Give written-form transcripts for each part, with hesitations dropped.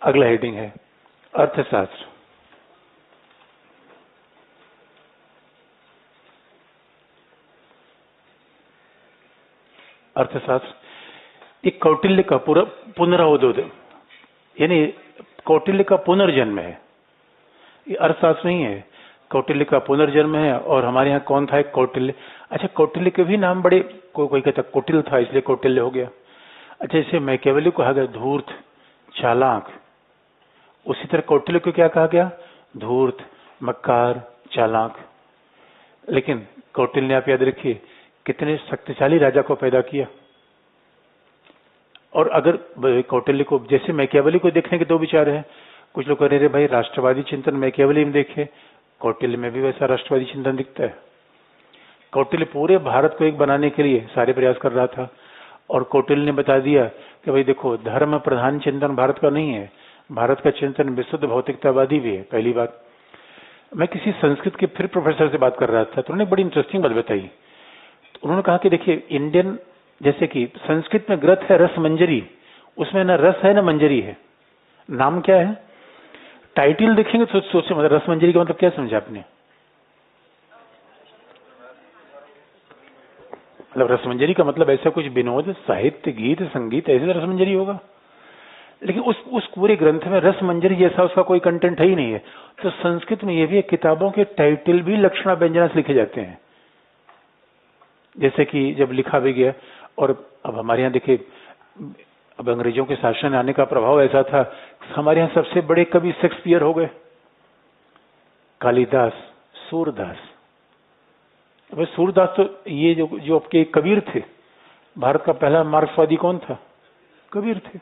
अगला हेडिंग है अर्थशास्त्र। अर्थशास्त्र ये कौटिल्य का पूरा पुनरुदय, यानी कौटिल्य का पुनर्जन्म है। ये अर्थशास्त्र नहीं है, कौटिल्य का पुनर्जन्म है। और हमारे यहाँ कौन था? एक कौटिल्य। अच्छा, कौटिल्य के भी नाम बड़े, कोई कहता कुटिल था इसलिए कौटिल्य हो गया। अच्छा, इसे मैकियावेली को कहा गया धूर्त, चालाक। उसी तरह कौटिल्य को क्या कहा गया? धूर्त, मक्कार, चालाक। लेकिन कौटिल्य ने, आप याद रखिए, कितने शक्तिशाली राजा को पैदा किया। और अगर कौटिल्य को, जैसे मैकियावेली को देखने के दो विचार हैं। कुछ लोग कह रहे भाई राष्ट्रवादी चिंतन मैकियावेली में देखे, कौटिल्य में भी वैसा राष्ट्रवादी चिंतन दिखता है। कौटिल्य पूरे भारत को एक बनाने के लिए सारे प्रयास कर रहा था। और कौटिल्य ने बता दिया कि भाई देखो, धर्म प्रधान चिंतन भारत का नहीं है, भारत का चिंतन विशुद्ध भौतिकतावादी भी है। पहली बात, मैं किसी संस्कृत के फिर प्रोफेसर से बात कर रहा था तो उन्होंने बड़ी इंटरेस्टिंग बात बताई। उन्होंने कहा कि देखिए, इंडियन, जैसे कि संस्कृत में ग्रंथ है रस मंजरी, उसमें न रस है न मंजरी है। नाम क्या है? टाइटल देखेंगे तो सोचे मतलब रस मंजरी का मतलब क्या समझा आपने? मतलब रसमंजरी का मतलब ऐसा कुछ विनोद, साहित्य, गीत, संगीत, ऐसे रसमंजरी होगा। लेकिन उस पूरे ग्रंथ में रसमंजरी जैसा उसका कोई कंटेंट है ही नहीं है। तो संस्कृत में ये भी किताबों के टाइटल भी लक्षणा व्यंजना से लिखे जाते हैं, जैसे कि जब लिखा भी गया। और अब हमारे यहाँ देखिए, अब अंग्रेजों के शासन आने का प्रभाव ऐसा था, हमारे यहाँ सबसे बड़े कवि शेक्सपियर हो गए, कालिदास, सूरदास। अब सूरदास तो ये जो आपके कबीर थे, भारत का पहला मार्क्सवादी कौन था? कबीर थे।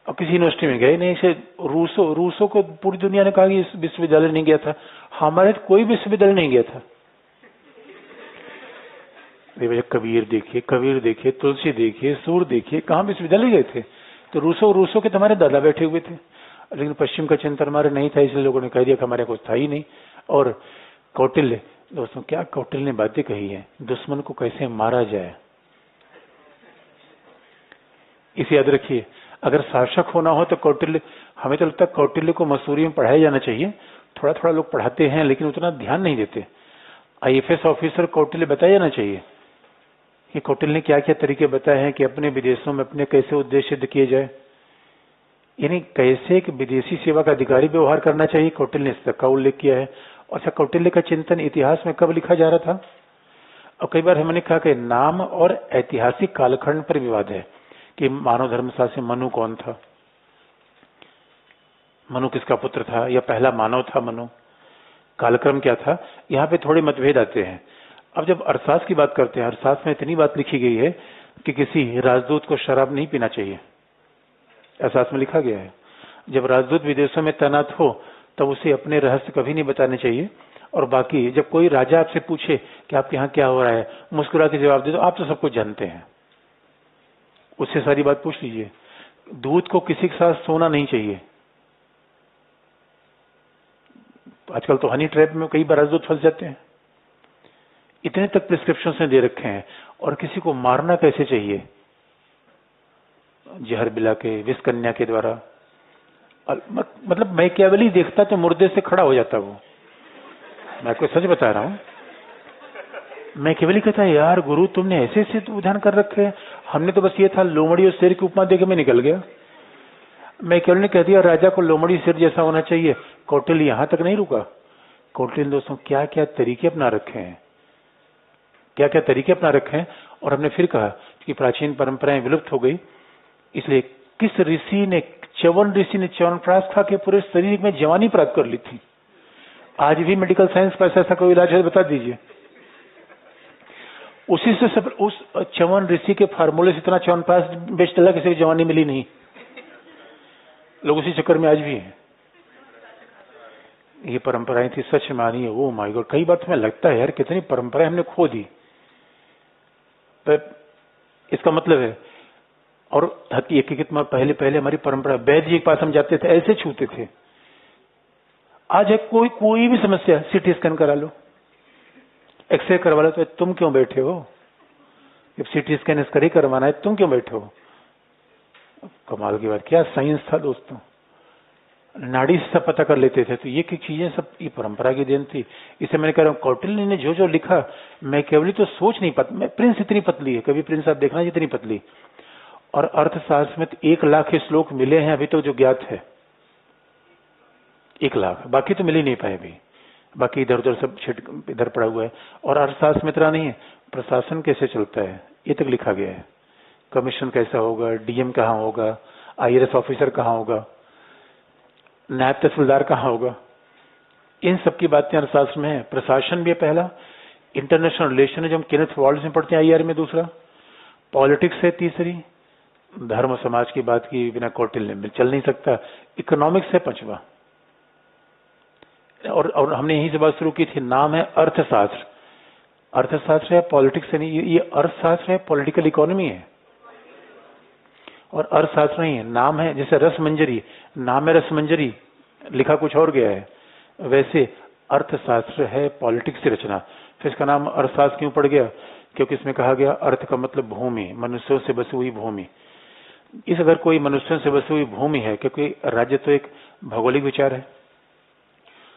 अब किसी यूनिवर्सिटी में गए नहीं, से रूसो को पूरी दुनिया ने कहा कि इस विश्वविद्यालय नहीं गया था। हमारे कोई विश्वविद्यालय नहीं गया था। कबीर देखिए, तुलसी देखिए, सूर देखिए, कहाँ विश्वविद्यालय गए थे? तो रूसो के तुम्हारे दादा बैठे हुए थे। लेकिन पश्चिम का चिंतन हमारे नहीं था, इसलिए लोगों ने कह दिया कि हमारे कुछ था ही नहीं। और कौटिल्य, दोस्तों क्या कौटिल्य ने बातें कही है, दुश्मन को कैसे मारा जाए, इसे याद रखिए। अगर शासक होना हो तो कौटिल्य, हमें तो लगता है कौटिल्य को मसूरी में पढ़ाया जाना चाहिए। थोड़ा थोड़ा लोग पढ़ाते हैं लेकिन उतना ध्यान नहीं देते। आईएफएस ऑफिसर कौटिल्य बताया जाना चाहिए कि कौटिल्य ने क्या क्या तरीके बताए हैं कि अपने विदेशों में अपने कैसे उद्देश्य सिद्ध किए जाए, यानी कैसे एक विदेशी सेवा का अधिकारी व्यवहार करना चाहिए, कौटिल्य ने इसका उल्लेख किया है। अच्छा, कौटिल्य का चिंतन इतिहास में कब लिखा जा रहा था? और कई बार हमने कहा कि नाम और ऐतिहासिक कालखंड पर विवाद है कि मानव धर्मशास्त्र से मनु कौन था, मनु किसका पुत्र था, या पहला मानव था मनु, कालक्रम क्या था, यहाँ पे थोड़े मतभेद आते हैं। अब जब अर्थशास्त्र की बात करते हैं, अर्थशास्त्र में इतनी बात लिखी गई है कि किसी राजदूत को शराब नहीं पीना चाहिए, अर्थशास्त्र में लिखा गया है। जब राजदूत विदेशों में तैनात हो तब उसे अपने रहस्य कभी नहीं बताने चाहिए। और बाकी जब कोई राजा आपसे पूछे कि आपके यहाँ क्या हो रहा है, मुस्कुरा के जवाब दे दो, आप तो सब कुछ जानते हैं, उससे सारी बात पूछ लीजिए। दूध को किसी के साथ सोना नहीं चाहिए। आजकल तो हनी ट्रैप में कई बार राजदूत फंस जाते हैं। इतने तक प्रिस्क्रिप्शन से दे रखे हैं। और किसी को मारना कैसे चाहिए? जहर पिला के, विष कन्या के द्वारा। मतलब मैकियावेली देखता तो मुर्दे से खड़ा हो जाता वो, मैं आपको सच बता रहा हूं। मैकियावेली कहता है यार गुरु तुमने ऐसे ऐसे विधान कर रखे हैं, हमने तो बस ये था लोमड़ी और शेर की उपमा देके मैं निकल गया। मैकियावेली ने कह दिया राजा को लोमड़ी शेर जैसा होना चाहिए। कौटिल्य यहां तक नहीं रुका। कौटिल्य दोस्तों क्या क्या तरीके अपना रखे हैं, क्या क्या तरीके अपना रखे हैं। और हमने फिर कहा कि प्राचीन परंपराएं विलुप्त हो गई, इसलिए किस ऋषि ने, च्यवन ऋषि ने च्यवनप्राश खा के पूरे शरीर में जवानी प्राप्त कर ली थी। आज भी मेडिकल साइंस का ऐसा कोई इलाज है बता दीजिए। उसी से सब, उस च्यवन ऋषि के फार्मूले से इतना च्यवनप्राश बेच डाला, किसी को जवानी मिली नहीं। लोग उसी चक्कर में आज भी हैं। ये परंपराएं थी, सच मानिए। वो माय गॉड, कई बार तुम्हें लगता है यार कितनी परंपराएं हमने खो दी। तो इसका मतलब है, और हकीकत में पहले हमारी परंपरा, वैद्य जी के पास हम जाते थे ऐसे छूते थे। आज है कोई भी समस्या, सीटी स्कैन करा लो, एक्सरे करवा लो, तो तुम क्यों बैठे हो? जब सीटी स्कैन इसका ही करवाना है तुम क्यों बैठे हो? कमाल की बात, क्या साइंस था दोस्तों, नाड़ी से सब पता कर लेते थे। तो ये की चीजें सब ये परंपरा की देन थी। इसे मैंने कह रहा हूँ कौटिल्य ने जो जो लिखा, मैकियावेली तो सोच नहीं पाता। प्रिंस इतनी पतली है, कभी प्रिंस आप देखना जितनी पतली। और अर्थशास्त्र में 1,00,000 श्लोक मिले हैं अभी तो जो ज्ञात है, 1,00,000, बाकी तो मिल ही नहीं पाए अभी। बाकी इधर उधर सब छिट इधर पड़ा हुआ है। और अर्थशास्त्र में इतना नहीं है, प्रशासन कैसे चलता है ये तक लिखा गया है। कमीशन कैसा होगा, डीएम कहाँ होगा, आईएएस ऑफिसर कहाँ होगा, नायब तहसीलदार कहाँ होगा, इन सब की बातें अर्थशास्त्र में है। प्रशासन भी है पहला, इंटरनेशनल रिलेशन है जो हम केनेथ वॉल्स में पढ़ते हैं आईआर में दूसरा, पॉलिटिक्स है तीसरी, धर्म समाज की बात की बिना कौटिल्य में चल नहीं सकता, इकोनॉमिक्स है पांचवा। और हमने यहीं से बात शुरू की थी, नाम है अर्थशास्त्र। अर्थशास्त्र है, पॉलिटिक्स नहीं, ये अर्थशास्त्र है, पॉलिटिकल इकोनॉमी है। और अर्थशास्त्र नहीं है, नाम है, जैसे रसमंजरी, नाम है रसमंजरी, लिखा कुछ और गया है, वैसे अर्थशास्त्र है पॉलिटिक्स की रचना। फिर इसका नाम अर्थशास्त्र क्यों पड़ गया? क्योंकि इसमें कहा गया अर्थ का मतलब भूमि, मनुष्यों से बसी हुई भूमि। इस अगर कोई मनुष्यों से बसी हुई भूमि है, क्योंकि राज्य तो एक भौगोलिक विचार है।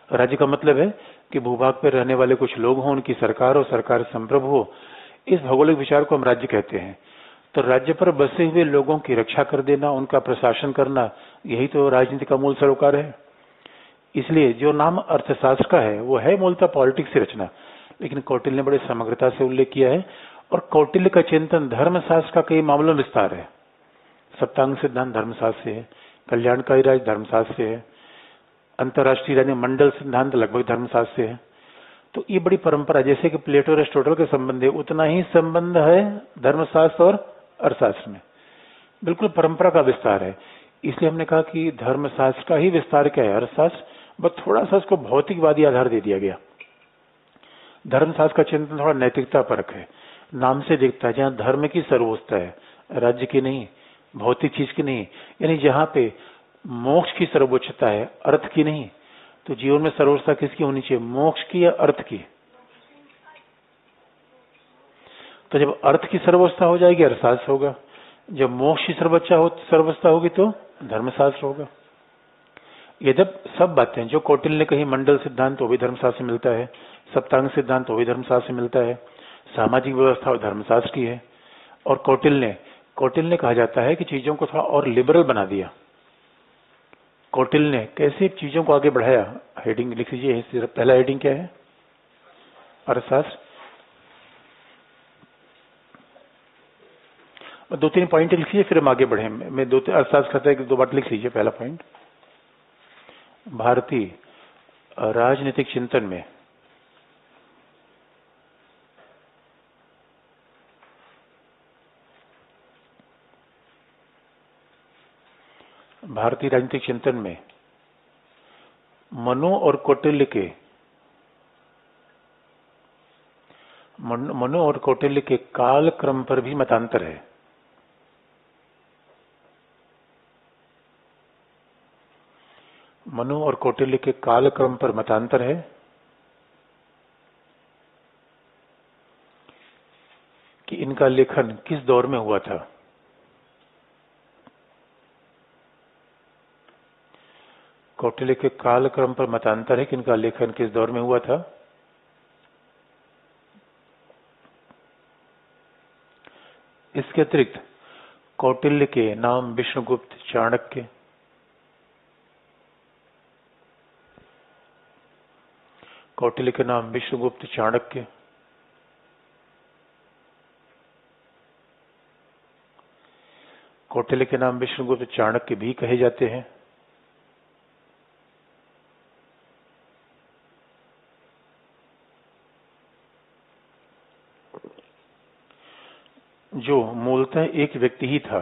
राज्य का मतलब है कि भूभाग पर रहने वाले कुछ लोग हों, उनकी सरकार हो, सरकार संप्रभु हो। इस भौगोलिक विचार को हम राज्य कहते हैं। तो राज्य पर बसे हुए लोगों की रक्षा कर देना, उनका प्रशासन करना, यही तो राजनीति का मूल सरोकार है। इसलिए जो नाम अर्थशास्त्र का है वो है मूलतः पॉलिटिक्स की रचना, लेकिन कौटिल्य ने बड़े समग्रता से उल्लेख किया है। और कौटिल्य का चिंतन धर्मशास्त्र का कई मामलों में विस्तार है। सप्तांग सिद्धांत धर्मशास्त्र से है, कल्याणकारी राज धर्मशास्त्र से है, अंतर्राष्ट्रीय राज्य मंडल सिद्धांत लगभग धर्मशास्त्र से है। तो ये बड़ी परंपरा, जैसे कि प्लेटो एरिस्टोटल के संबंध है, उतना ही संबंध है धर्मशास्त्र और अर्थशास्त्र में। बिल्कुल परंपरा का विस्तार है। इसलिए हमने कहा कि धर्मशास्त्र का ही विस्तार क्या है, अर्थशास्त्र, बस थोड़ा सा उसको भौतिकवादी आधार दे दिया गया। धर्मशास्त्र का चिंतन थोड़ा नैतिकता परक है, नाम से दिखता है, जहाँ धर्म की सर्वोच्चता है, राज्य की नहीं, भौतिक चीज की नहीं। यानी जहाँ पे मोक्ष की सर्वोच्चता है, अर्थ की नहीं। तो जीवन में सर्वोच्चता किसकी होनी चाहिए, मोक्ष की या अर्थ की? तो जब अर्थ की सर्वोच्चता हो जाएगी अर्थशास्त्र होगा, जब मोक्ष की सर्वोच्चता होगी तो धर्मशास्त्र होगा। ये जब सब बातें जो कौटिल्य ने कही, मंडल सिद्धांत वो भी धर्मशास्त्र से मिलता है, सप्तांग सिद्धांत वो भी धर्मशास्त्र से मिलता है, सामाजिक व्यवस्था धर्मशास्त्र की है। और कौटिल्य ने कहा जाता है कि चीजों को थोड़ा और लिबरल बना दिया। कौटिल्य ने कैसे चीजों को आगे बढ़ाया, हेडिंग लिख लीजिए, पहला हेडिंग क्या है, अर्थशास्त्र। और 2-3 पॉइंट लिख लीजिए, फिर हम आगे बढ़े। मैं अर्थशास्त्र कहता है कि 2 बार लिख लीजिए। पहला पॉइंट, भारतीय राजनीतिक चिंतन में मनु और कौटिल्य के काल क्रम पर भी मतांतर है। मनु और कौटिल्य के काल क्रम पर मतांतर है कि इनका लेखन किस दौर में हुआ था। कौटिल्य के काल क्रम पर मतांतर है कि इनका लेखन किस दौर में हुआ था। इसके अतिरिक्त कौटिल्य के नाम विष्णुगुप्त, चाणक्य, कौटिल्य के नाम विष्णुगुप्त, चाणक्य, कौटिल्य के नाम विष्णुगुप्त, चाणक्य भी कहे जाते हैं। जो मूलतः एक व्यक्ति ही था।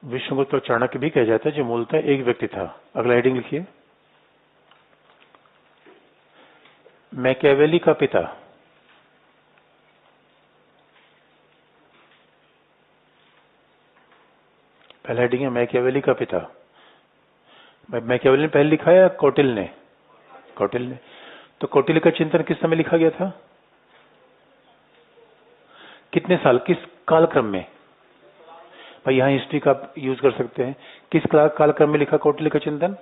विष्णुगुप्त और चाणक्य भी कहा जाता है, जो मूलतः एक व्यक्ति था। अगला हेडिंग लिखिए, मैकियावेली का पिता। पहला हेडिंग है मैकियावेली का पिता। मैकियावेली ने पहले लिखा या कौटिल्य ने? कौटिल्य ने। तो कौटिल्य का चिंतन किस समय लिखा गया था? कितने साल, किस कालक्रम में? भाई यहाँ हिस्ट्री का आप यूज कर सकते हैं। किस कालक्रम में लिखा कौटिल्य का चिंतन?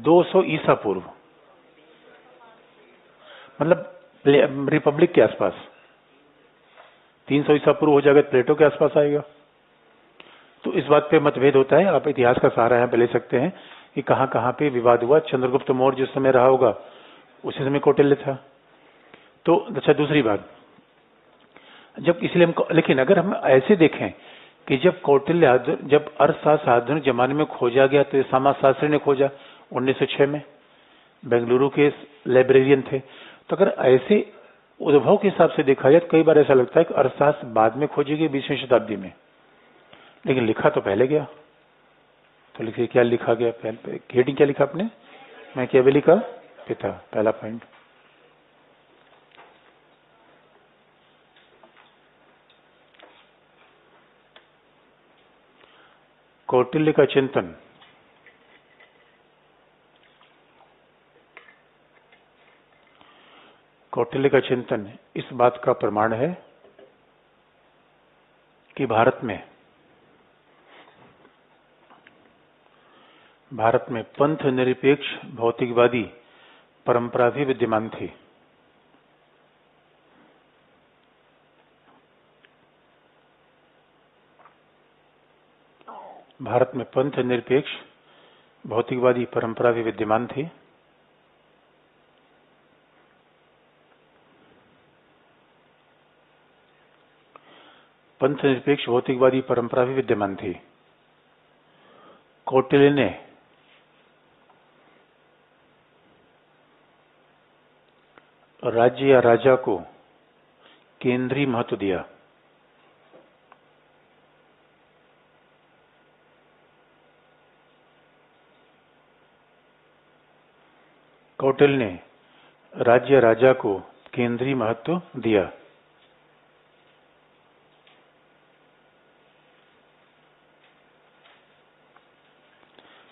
200 ईसा पूर्व, मतलब रिपब्लिक के आसपास। 300 ईसा पूर्व हो जाएगा, प्लेटो के आसपास आएगा। तो इस बात पे मतभेद होता है, आप इतिहास का सहारा यहाँ पे ले सकते हैं कि कहाँ कहाँ पे विवाद हुआ। चंद्रगुप्त मौर्य जिस समय रहा होगा उसी समय कौटिल्य था। तो अच्छा, दूसरी बात, जब इसलिए हम, लेकिन अगर हम ऐसे देखें कि जब कौटिल्य, जब अर्थशास्त्र आधुनिक जमाने में खोजा गया तो समाजशास्त्री ने खोजा 1906 में, बेंगलुरु के लाइब्रेरियन थे। तो अगर ऐसे उद्भव के हिसाब से देखा जाए तो कई बार ऐसा लगता है कि अर्थशास्त्र बाद में खोजी गई 20वीं शताब्दी में, लेकिन लिखा तो पहले गया। तो लिखिए क्या लिखा गया पहले, हेडिंग क्या लिखा आपने? मैकियावेली का पिता, पहला पॉइंट। कौटिल्य का चिंतन। कौटिल्य का चिंतन इस बात का प्रमाण है कि भारत में पंथ निरपेक्ष भौतिकवादी परंपरा भी विद्यमान थी। भारत में पंथ निरपेक्ष भौतिकवादी परंपरा भी विद्यमान थी। पंथ निरपेक्ष भौतिकवादी परंपरा भी विद्यमान थी। कौटिल्य ने राज्य या राजा को केंद्रीय महत्व दिया। कौटिल्य ने राज्य राजा को केंद्रीय महत्व दिया।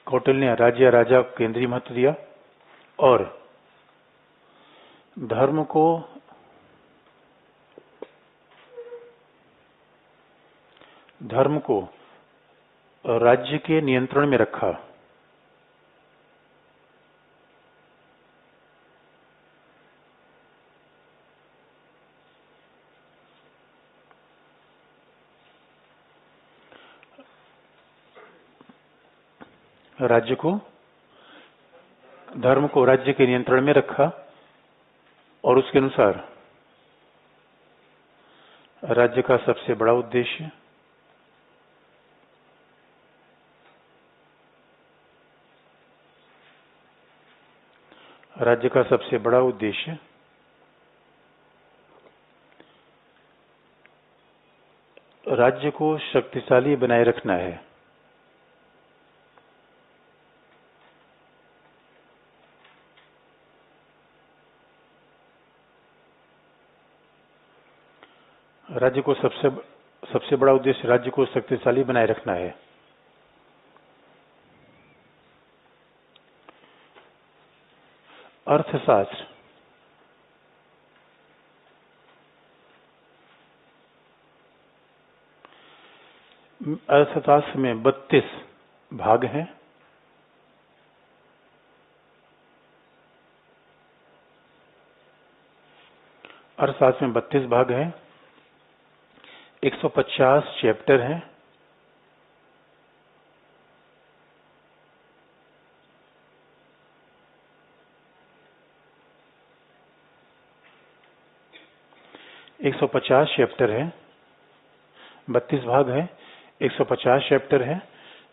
कौटिल्य ने राज्य राजा को केंद्रीय महत्व दिया और धर्म को राज्य के नियंत्रण में रखा। धर्म को राज्य के नियंत्रण में रखा और उसके अनुसार राज्य का सबसे बड़ा उद्देश्य राज्य को शक्तिशाली बनाए रखना है। राज्य को सबसे बड़ा उद्देश्य राज्य को शक्तिशाली बनाए रखना है। अर्थशास्त्र में 32 भाग हैं। अर्थशास्त्र में 32 भाग हैं, 150 चैप्टर हैं। एक 150 चैप्टर है, 32 भाग है, 150 चैप्टर है,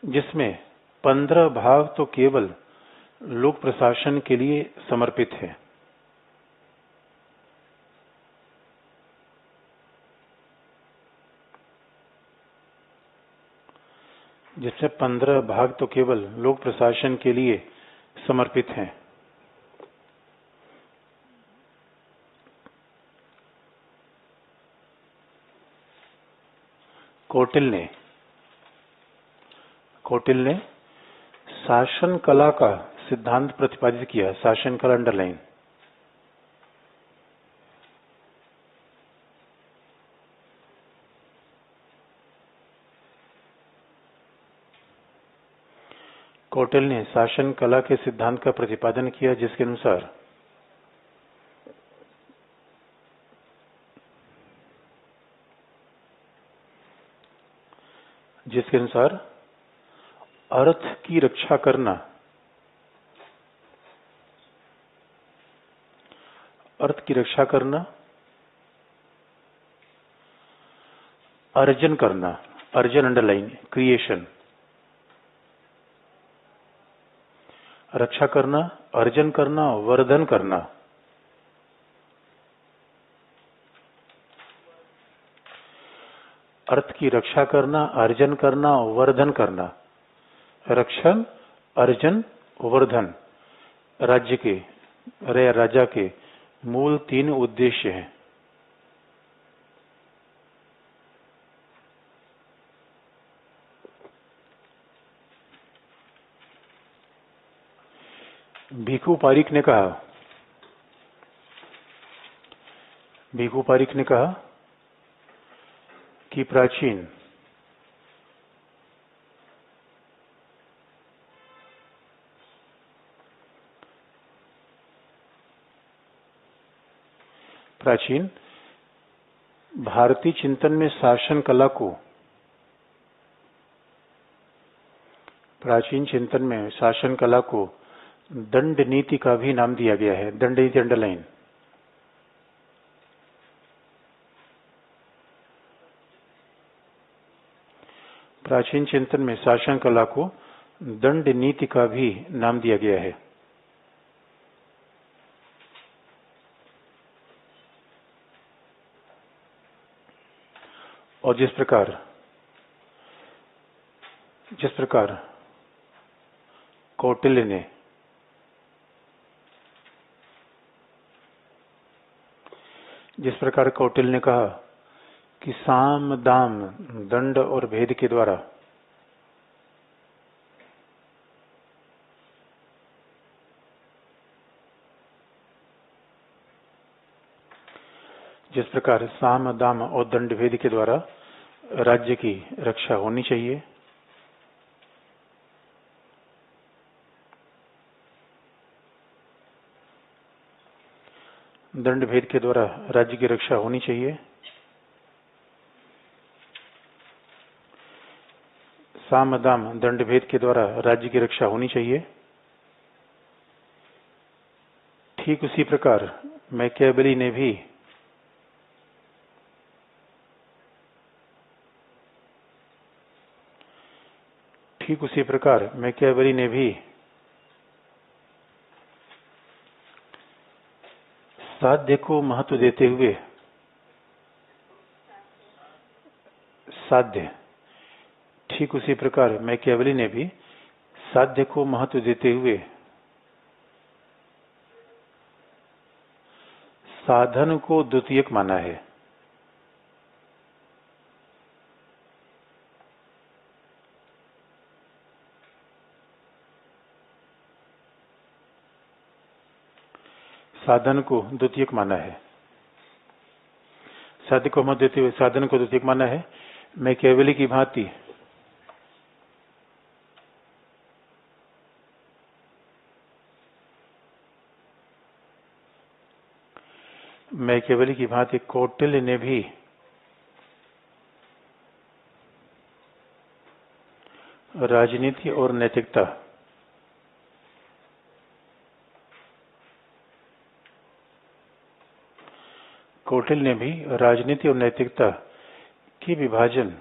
जिसमें 15 भाग तो केवल लोक प्रशासन के लिए समर्पित है। जिससे 15 भाग तो केवल लोक प्रशासन के लिए समर्पित हैं। कौटिल्य ने शासन कला का सिद्धांत प्रतिपादित किया। शासन कला अंडरलाइन। कौटिल्य ने शासन कला के सिद्धांत का प्रतिपादन किया, जिसके अनुसार अर्थ की रक्षा करना, अर्जन करना, अर्जन अंडरलाइन, क्रिएशन, रक्षा करना, अर्जन करना, वर्धन करना, अर्थ की रक्षा करना, अर्जन करना, वर्धन करना। रक्षण, अर्जन, वर्धन राजा के मूल 3 उद्देश्य हैं। भिखु पारिक ने कहा कि प्राचीन भारतीय चिंतन में शासन कला को दंड नीति का भी नाम दिया गया है। दंड नीति अंडरलाइन। प्राचीन चिंतन में शासन कला को दंड नीति का भी नाम दिया गया है। और जिस प्रकार कौटिल्य ने कहा कि साम दाम दंड और भेद के द्वारा राज्य की रक्षा होनी चाहिए, दंड भेद के द्वारा राज्य की रक्षा होनी चाहिए, साम दाम दंड भेद के द्वारा राज्य की रक्षा होनी चाहिए। ठीक उसी प्रकार मैकियावेली ने भी साध्य को महत्व देते हुए साध्य को महत्व देते हुए साधन को द्वितीयक माना है। साध्य को महत्व देते हुए साधन को द्वितीयक माना है। मैकियावेली की भांति कौटिल्य ने भी राजनीति और नैतिकता के विभाजन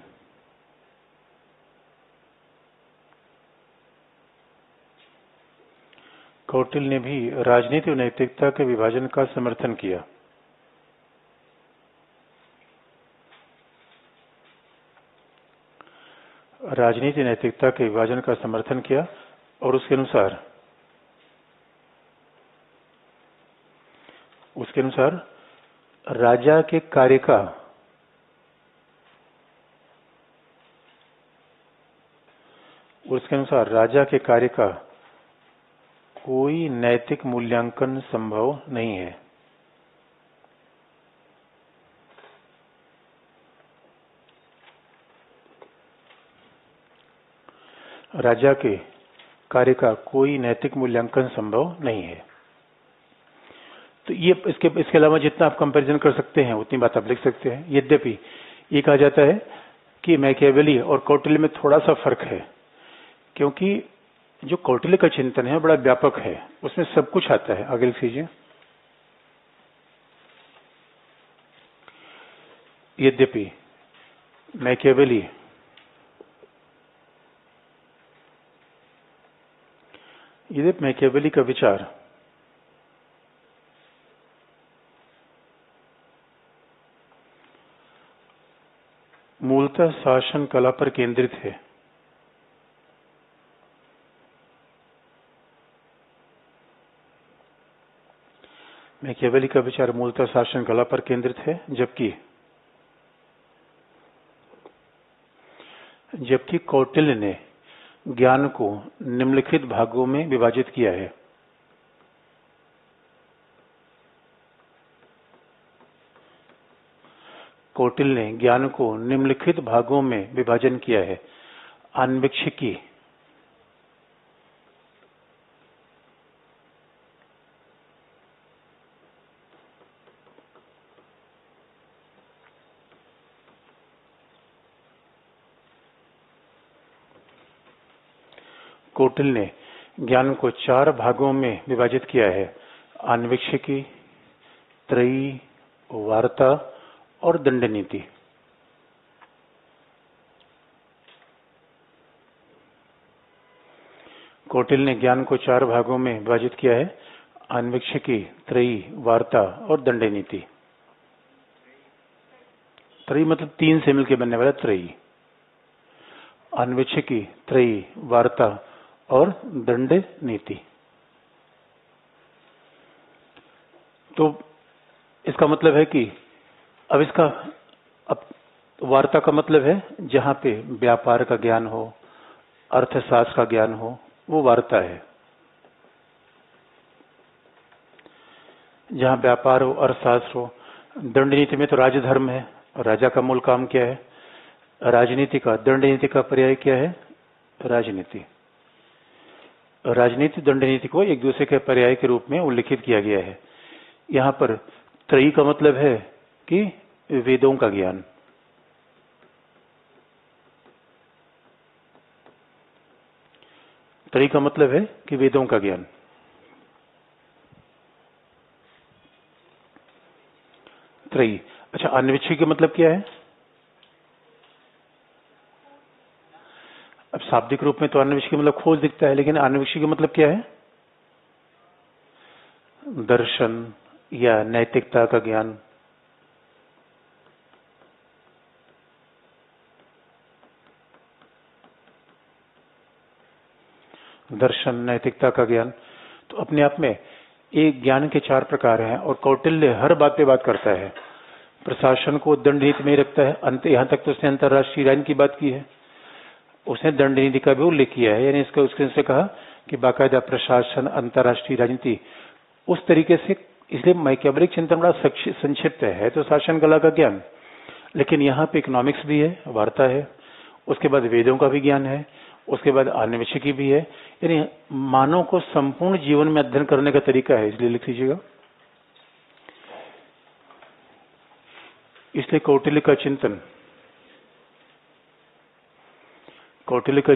राजनीति और नैतिकता के विभाजन का समर्थन किया। राजनीति नैतिकता के विभाजन का समर्थन किया और उसके अनुसार राजा के कार्य का उसके अनुसार राजा के कार्य का कोई नैतिक मूल्यांकन संभव नहीं है। राजा के कार्य का कोई नैतिक मूल्यांकन संभव नहीं है। तो ये इसके अलावा जितना आप कंपैरिजन कर सकते हैं उतनी बात आप लिख सकते हैं। यद्यपि ये कहा जाता है कि मैकियावेली और कौटिल्य में थोड़ा सा फर्क है, क्योंकि जो कौटिल्य का चिंतन है बड़ा व्यापक है, उसमें सब कुछ आता है। आगे लिख लीजिए। यद्यपि मैकियावेली का विचार मूलतः शासन कला पर केंद्रित है, मैकियावेली का विचार मूलतः शासन कला पर केंद्रित है, जबकि कौटिल्य ने ज्ञान को निम्नलिखित भागों में विभाजित किया है। कौटिल्य ने ज्ञान को निम्नलिखित भागों में विभाजन किया है। अन्वेक्षिकी, कौटिल्य ने ज्ञान को 4 भागों में विभाजित किया है। अन्वेक्षिकी, त्रयी, वार्ता और दंड नीति। कौटिल्य ने ज्ञान को 4 भागों में विभाजित किया है। अन्वेक्षिकी, त्रयी, वार्ता और दंड नीति। त्रयी मतलब 3 से मिलकर बनने वाला त्रयी। अन्वेक्षिकी, त्रयी, वार्ता और दंड नीति। तो इसका मतलब है कि अब वार्ता का मतलब है जहां पे व्यापार का ज्ञान हो, अर्थशास्त्र का ज्ञान हो, वो वार्ता है। जहां व्यापार हो, अर्थशास्त्र हो। दंड नीति में तो राजधर्म है, और राजा का मूल काम क्या है? राजनीति का। दंड नीति का पर्याय क्या है? राजनीति। राजनीति दंड नीति को एक दूसरे के पर्याय के रूप में उल्लिखित किया गया है। यहाँ पर त्रयी का मतलब है कि वेदों का ज्ञान। त्रयी का मतलब है कि वेदों का ज्ञान। त्रयी। अच्छा, अन्वेक्षी का मतलब क्या है? अब शाब्दिक रूप में तो अन्वेक्षी का मतलब खोज दिखता है, लेकिन अन्वेक्षी का मतलब क्या है? दर्शन या नैतिकता का ज्ञान। दर्शन, नैतिकता का ज्ञान। तो अपने आप में एक ज्ञान के 4 प्रकार हैं, और कौटिल्य हर बात पे बात करता है। प्रशासन को दंड नीति में रखता है। अंत यहां तक तो उसने अंतर्राष्ट्रीय राजनीति की बात की है, उसने दंड नीति का भी उल्लेख किया है। यानी इसका उसने कहा कि बाकायदा प्रशासन, अंतर्राष्ट्रीय राजनीति उस तरीके से। इसलिए मैकियावेलिक चिंतन बड़ा संक्षिप्त है तो शासन कला का ज्ञान, लेकिन यहाँ पे इकोनॉमिक्स भी है, वार्ता है, उसके बाद वेदों का भी ज्ञान है, उसके बाद अन्वेक्षिकी भी है। यानी मानव को संपूर्ण जीवन में अध्ययन करने का तरीका है। इसलिए लिख लीजिएगा। इसलिए कौटिल्य का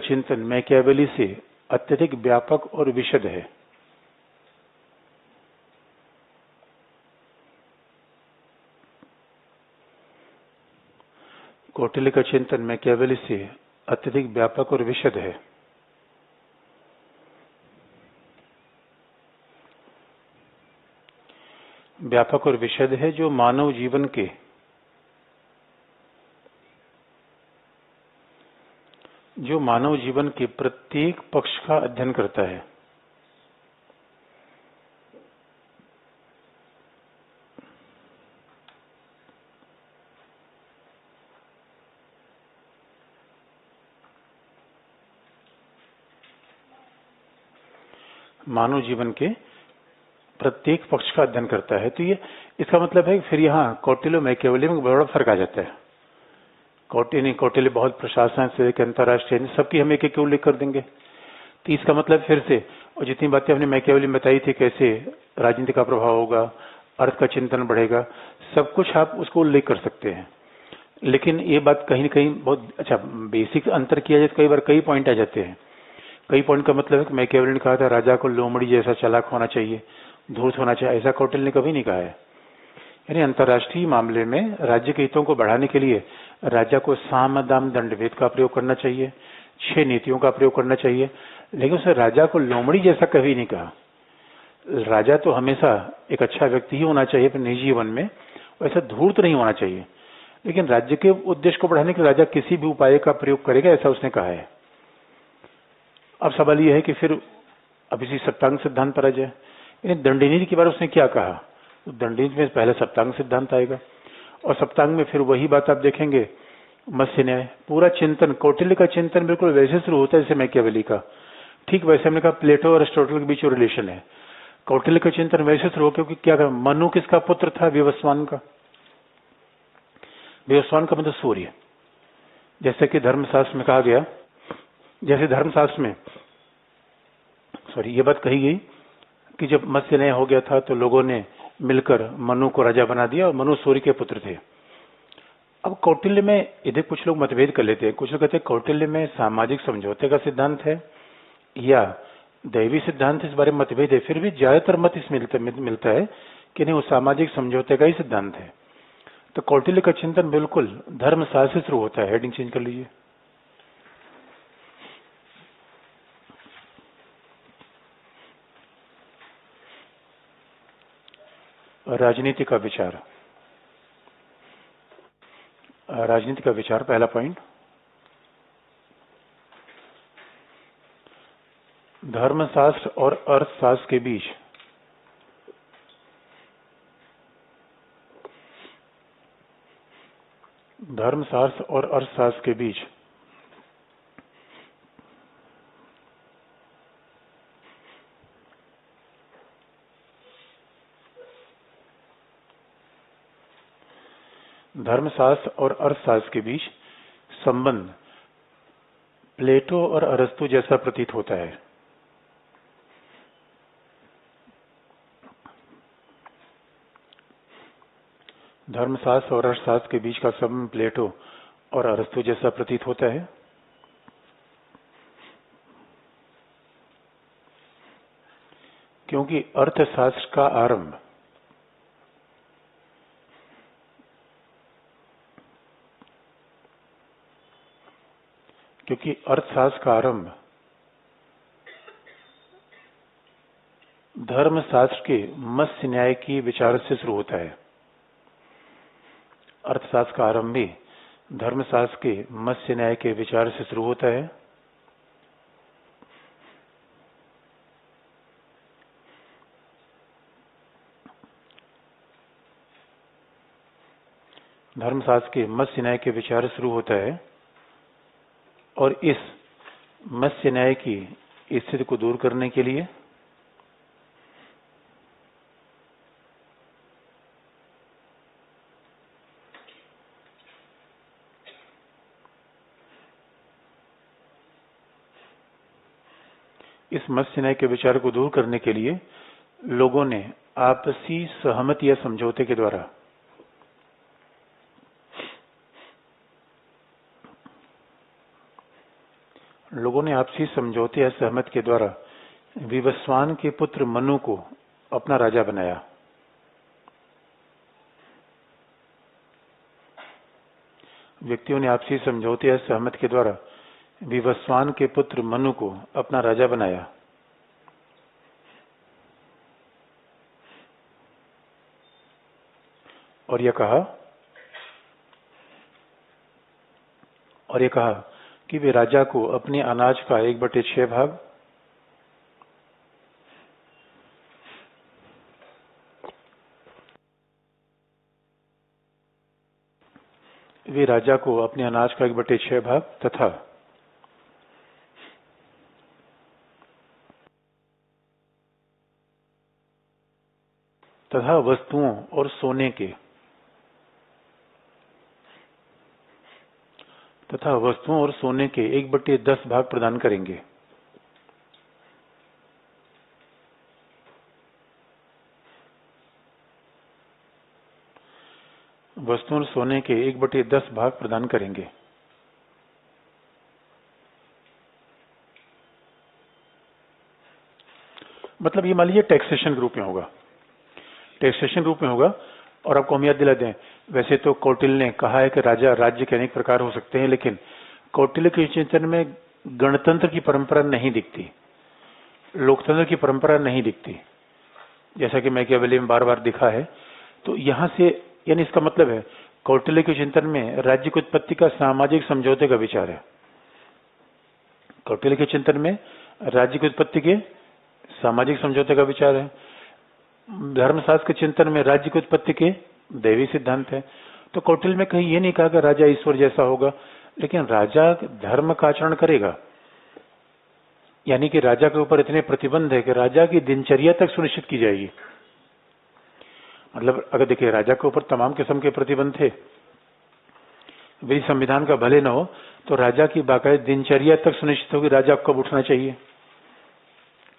चिंतन मैकियावेली से अत्यधिक व्यापक और विशद है। कौटिल्य का चिंतन मैकियावेली से अत्यधिक व्यापक और विशद है। व्यापक और विशद है, जो मानव जीवन के प्रत्येक पक्ष का अध्ययन करता है। मानव जीवन के प्रत्येक पक्ष का अध्ययन करता है। तो ये इसका मतलब है कि फिर यहाँ कौटिल्य मैकियावेली में बड़ा फर्क आ जाता है। कौटिल्य बहुत प्रशासन से अंतर्राष्ट्रीय सबकी हम एक एक उल्लेख कर देंगे। तो इसका मतलब फिर से, और जितनी बातें हमने मैकियावेली में बताई थी, कैसे राजनीति का प्रभाव होगा, अर्थ का चिंतन बढ़ेगा, सब कुछ आप उसको उल्लेख कर सकते हैं। लेकिन ये बात कहीं न कहीं बहुत अच्छा बेसिक अंतर किया जाए तो कई बार कई पॉइंट आ जाते हैं। कई पॉइंट का मतलब है कि मैकियावेली ने कहा था राजा को लोमड़ी जैसा चालाक होना चाहिए, धूर्त होना चाहिए, ऐसा कौटिल्य ने कभी नहीं कहा है। यानी अंतर्राष्ट्रीय मामले में राज्य के हितों को बढ़ाने के लिए राजा को साम दाम दंडभेद का प्रयोग करना चाहिए, 6 नीतियों का प्रयोग करना चाहिए, लेकिन उसने राजा को लोमड़ी जैसा कभी नहीं कहा। राजा तो हमेशा एक अच्छा व्यक्ति ही होना चाहिए अपने निजी जीवन में, वैसा धूर्त नहीं होना चाहिए, लेकिन राज्य के उद्देश्य को बढ़ाने के लिए राजा किसी भी उपाय का प्रयोग करेगा, ऐसा उसने कहा है। अब सवाल यह है कि फिर अब इसी सप्तांग सिद्धांत पर आ जाए। दंडी नीति के बारे में उसने क्या कहा? तो दंडी नीति में पहले सप्तांग सिद्धांत आएगा, और सप्तांग में फिर वही बात आप देखेंगे, मत्स्य न्याय, पूरा चिंतन, कौटिल्य का चिंतन बिल्कुल वैसे शुरू होता है जैसे मैकियावेली का। ठीक वैसे हमने कहा प्लेटो और अरिस्टोटल के बीच जो रिलेशन है, कौटिल्य का चिंतन वैसे शुरू हो, क्योंकि क्या कहा, मनु किसका पुत्र था? विवस्वान का। विवस्वान का मतलब सूर्य। जैसे कि धर्मशास्त्र में कहा गया, जैसे धर्मशास्त्र में ये बात कही गई कि जब मत्स्य न्याय हो गया था तो लोगों ने मिलकर मनु को राजा बना दिया, और मनु सूर्य के पुत्र थे। अब कौटिल्य में इधर कुछ लोग मतभेद कर लेते हैं। कुछ लोग कहते हैं कौटिल्य में सामाजिक समझौते का सिद्धांत है या दैवी सिद्धांत, इस बारे में मतभेद है। फिर भी ज्यादातर मत इसमें मिलता है कि नहीं, वो सामाजिक समझौते का ही सिद्धांत है। तो कौटिल्य का चिंतन बिल्कुल धर्मशास्त्र से शुरू होता है। हेडिंग चेंज कर लीजिए। राजनीति का विचार, राजनीति का विचार, पहला पॉइंट, धर्मशास्त्र और अर्थशास्त्र के बीच धर्मशास्त्र और अर्थशास्त्र के बीच धर्मशास्त्र और अर्थशास्त्र के बीच संबंध प्लेटो और अरस्तु जैसा प्रतीत होता है। धर्मशास्त्र और अर्थशास्त्र के बीच का संबंध प्लेटो और अरस्तु जैसा प्रतीत होता है, क्योंकि अर्थशास्त्र का आरंभ धर्मशास्त्र के मत्स्य न्याय की विचार से शुरू होता है। अर्थशास्त्र का आरंभ भी धर्मशास्त्र के मत्स्य न्याय के विचार से शुरू होता है। धर्मशास्त्र के मत्स्य न्याय के विचार शुरू होता है, और इस मत्स्य न्याय की स्थिति को दूर करने के लिए लोगों ने आपसी सहमति या समझौते के द्वारा विवस्वान के पुत्र मनु को अपना राजा बनाया। व्यक्तियों ने आपसी समझौते या सहमति के द्वारा विवस्वान के पुत्र मनु को अपना राजा बनाया। और यह कहा कि वे राजा को अपने अनाज का 1/6 भाग तथा तथा वस्तुओं और सोने के के 1/10 भाग प्रदान करेंगे। वस्तुओं और सोने के 1/10 भाग प्रदान करेंगे। मतलब ये मान लीजिए टैक्सेशन के रूप में होगा, टैक्सेशन रूप में होगा। और आपको हम याद दिला दें, वैसे तो कौटिल्य ने कहा है कि राजा राज्य के अनेक प्रकार हो सकते हैं, लेकिन कौटिल्य के चिंतन में गणतंत्र की परंपरा नहीं दिखती, लोकतंत्र की परंपरा नहीं दिखती, जैसा कि मैकियावेली में बार बार दिखा है। तो यहां से यानी इसका मतलब है कौटिल्य के चिंतन में राज्य की उत्पत्ति का सामाजिक समझौते का विचार है। कौटिल्य के चिंतन में राज्य की उत्पत्ति के सामाजिक समझौते का विचार है। धर्मशास्त्र के चिंतन में राज्य की उत्पत्ति के दैवी सिद्धांत है। तो कौटिल्य में कहीं ये नहीं कहा कि राजा ईश्वर जैसा होगा, लेकिन राजा धर्म का आचरण करेगा, यानी कि राजा के ऊपर इतने प्रतिबंध है कि राजा की दिनचर्या तक सुनिश्चित की जाएगी। मतलब अगर देखिए, राजा के ऊपर तमाम किस्म के प्रतिबंध थे, यदि संविधान का भले न हो तो राजा की बाकायदा दिनचर्या तक सुनिश्चित होगी। राजा को कब उठना चाहिए,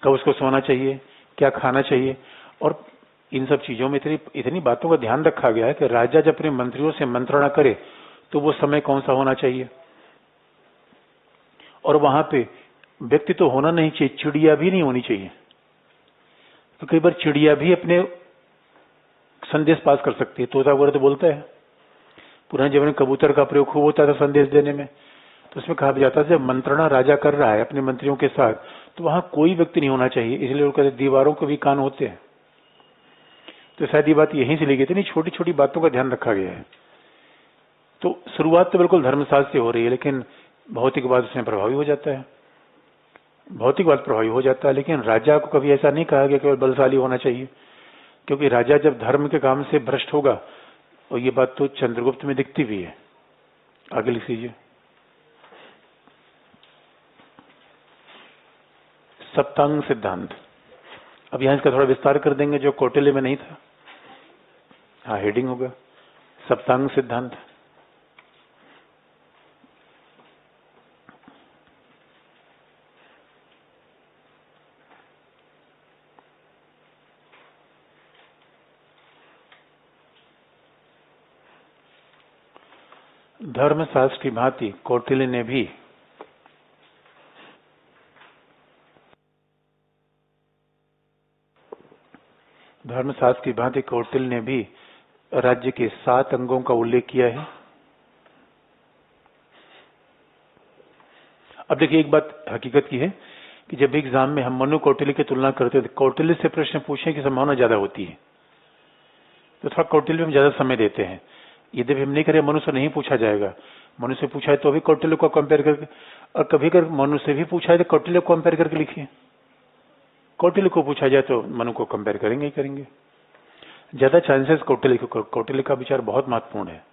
कब उसको सोना चाहिए, क्या खाना चाहिए, और इन सब चीजों में इतनी बातों का ध्यान रखा गया है कि राजा जब अपने मंत्रियों से मंत्रणा करे तो वो समय कौन सा होना चाहिए। और वहां पे व्यक्ति तो होना नहीं चाहिए, चिड़िया भी नहीं होनी चाहिए। तो कई बार चिड़िया भी अपने संदेश पास कर सकती है। तोता वगैरह तो बोलता है, पुराने जमाने में कबूतर का प्रयोग खूब होता था संदेश देने में। तो उसमें कहा जाता है जब मंत्रणा राजा कर रहा है अपने मंत्रियों के साथ, तो वहां कोई व्यक्ति नहीं होना चाहिए। इसलिए लोग कहते दीवारों को भी कान होते हैं। तो शायद ये बात यहीं से ली गई थी, नहीं छोटी छोटी बातों का ध्यान रखा गया है। तो शुरुआत तो बिल्कुल धर्मशास्त्र से हो रही है, लेकिन भौतिकवाद उसमें प्रभावी हो जाता है, भौतिकवाद प्रभावी हो जाता है। लेकिन राजा को कभी ऐसा नहीं कहा गया केवल बलशाली होना चाहिए, क्योंकि राजा जब धर्म के काम से भ्रष्ट होगा, और ये बात तो चंद्रगुप्त में दिखती भी है। आगे लिख लीजिए, सप्तांग सिद्धांत। अब यहां इसका थोड़ा विस्तार कर देंगे जो कौटिल्य में नहीं था। हाँ, हेडिंग होगा सप्तांग सिद्धांत। धर्मशास्त्र की भांति कौटिल्य ने भी राज्य के 7 अंगों का उल्लेख किया है। अब देखिए, एक बात हकीकत की है कि जब एग्जाम में हम मनु कौटिल्य की तुलना करते हैं तो कौटिल्य से प्रश्न पूछने की संभावना ज्यादा होती है, तो थोड़ा कौटिल्य में ज्यादा समय देते हैं। यद्यपि हम नहीं करें मनु से नहीं पूछा जाएगा, मनु से पूछा है तो अभी कौटिल्य को कंपेयर करके, और कभी अगर मनु से भी पूछा है तो कौटिल्य को कंपेयर करके लिखिए। कौटिल्य को पूछा जाए तो मनु को कंपेयर करेंगे ही करेंगे, ज्यादा चांसेस कौटिल्य का विचार बहुत महत्वपूर्ण है।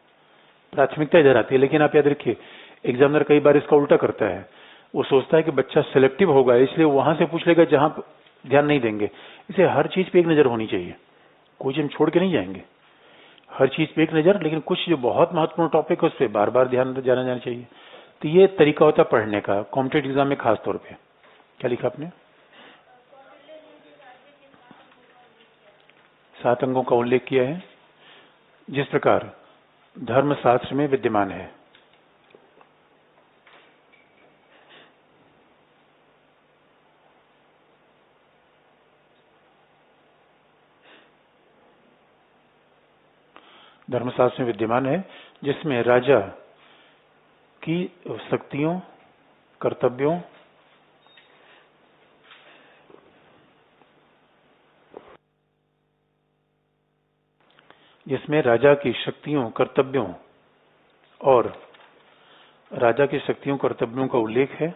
प्राथमिकता इधर आती है। लेकिन आप याद रखिए, एग्जामिनर कई बार इसका उल्टा करता है। वो सोचता है कि बच्चा सिलेक्टिव होगा, इसलिए वहां से पूछ लेगा जहां ध्यान नहीं देंगे। इसे हर चीज पे एक नजर होनी चाहिए, कोई हम छोड़ के नहीं जाएंगे, हर चीज पे एक नजर। लेकिन कुछ जो बहुत महत्वपूर्ण टॉपिक है उस पर बार बार ध्यान जाना चाहिए। तो ये तरीका होता है पढ़ने का, कॉम्पिटेटिव एग्जाम में खास तौर पे। क्या लिखा आपने? 7 अंगों का उल्लेख किया है, जिस प्रकार धर्मशास्त्र में विद्यमान है। धर्मशास्त्र में विद्यमान है, जिसमें राजा की शक्तियों, कर्तव्यों और राजा की शक्तियों कर्तव्यों का उल्लेख है।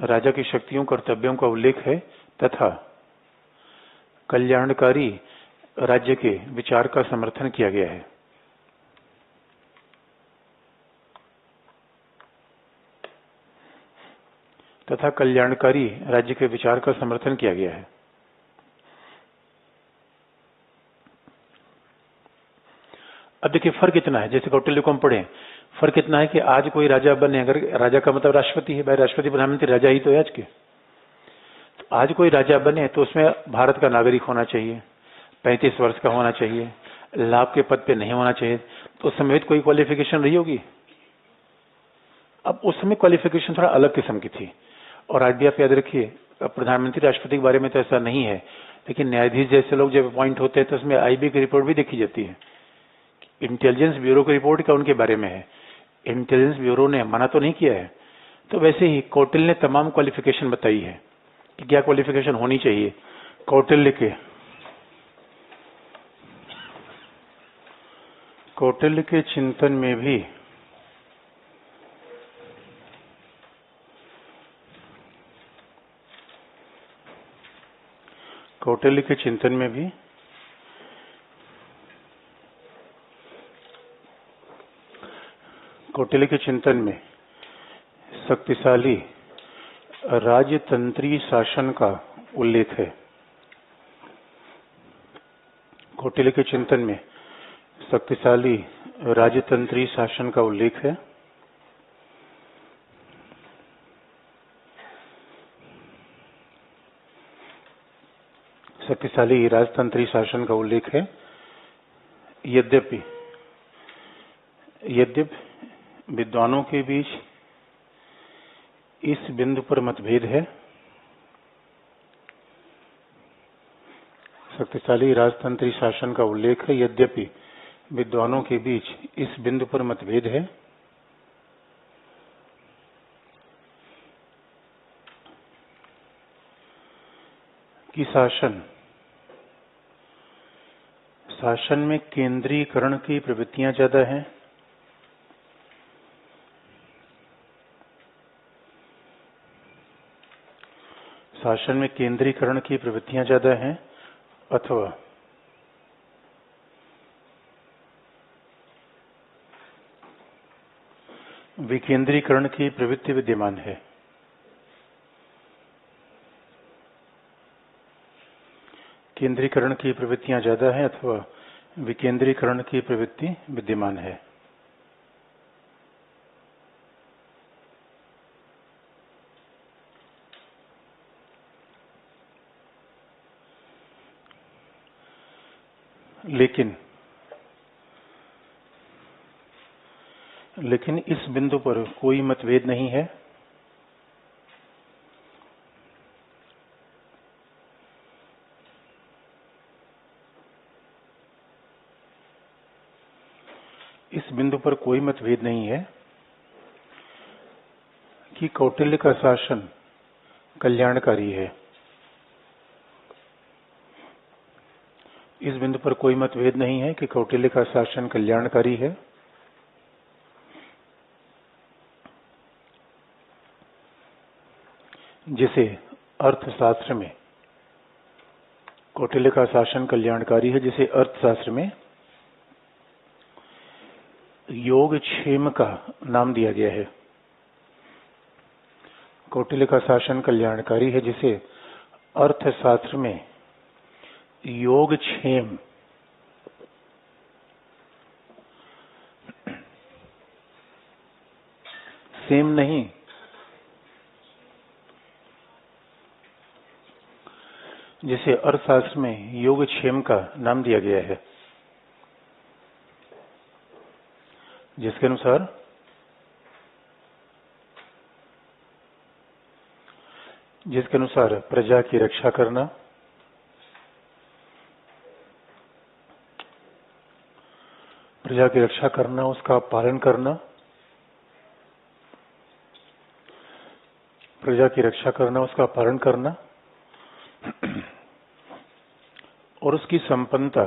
राजा की शक्तियों कर्तव्यों का उल्लेख है तथा कल्याणकारी राज्य के विचार का समर्थन किया गया है। तथा कल्याणकारी राज्य के विचार का समर्थन किया गया है। अब देखिए फर्क इतना है, जैसे कौटिल्य को हम पढ़े, फर्क इतना है कि आज कोई राजा बने, अगर राजा का मतलब राष्ट्रपति है, भाई राष्ट्रपति प्रधानमंत्री राजा ही तो है आज के, तो आज कोई राजा बने तो उसमें भारत का नागरिक होना चाहिए, 35 वर्ष का होना चाहिए, लाभ के पद पे नहीं होना चाहिए, तो उस समय कोई क्वालिफिकेशन रही होगी। अब उस समय क्वालिफिकेशन थोड़ा अलग किस्म की थी, और आज भी आप याद रखिए प्रधानमंत्री राष्ट्रपति के बारे में तो ऐसा नहीं है, लेकिन न्यायाधीश जैसे लोग जब अपॉइंट होते हैं तो उसमें आईबी की रिपोर्ट भी देखी जाती है। इंटेलिजेंस ब्यूरो की रिपोर्ट क्या उनके बारे में है, इंटेलिजेंस ब्यूरो ने मना तो नहीं किया है। तो वैसे ही कौटिल्य ने तमाम क्वालिफिकेशन बताई है कि क्या क्वालिफिकेशन होनी चाहिए। कौटिल्य के चिंतन में भी कौटिल्य के चिंतन में शक्तिशाली राजतंत्री शासन का उल्लेख है। कौटिल्य के चिंतन में शक्तिशाली राजतंत्री शासन का उल्लेख है। शक्तिशाली राजतंत्री शासन का उल्लेख है। यद्यपि विद्वानों के बीच इस बिंदु पर मतभेद है। शक्तिशाली राजतंत्री शासन का उल्लेख है, यद्यपि विद्वानों के बीच इस बिंदु पर मतभेद है कि शासन में केंद्रीकरण की प्रवृत्तियां ज्यादा हैं। शासन में केंद्रीकरण की प्रवृत्तियां ज्यादा हैं अथवा विकेंद्रीकरण की प्रवृत्ति विद्यमान है। केंद्रीकरण की प्रवृत्तियां ज्यादा हैं अथवा विकेंद्रीकरण की प्रवृत्ति विद्यमान है। लेकिन इस बिंदु पर कोई मतभेद नहीं है कि कौटिल्य का शासन कल्याणकारी है। इस बिंदु पर कोई मतभेद नहीं है कि कौटिल्य का शासन कल्याणकारी है। जिसे अर्थशास्त्र में कौटिल्य का शासन कल्याणकारी है, जिसे अर्थशास्त्र में योगक्षेम का नाम दिया गया है। कौटिल्य का शासन कल्याणकारी है, जिसे अर्थशास्त्र में योगक्षेम सेम नहीं, जिसे अर्थशास्त्र में योगक्षेम का नाम दिया गया है, जिसके अनुसार प्रजा की रक्षा करना, उसका पालन करना, और उसकी संपन्नता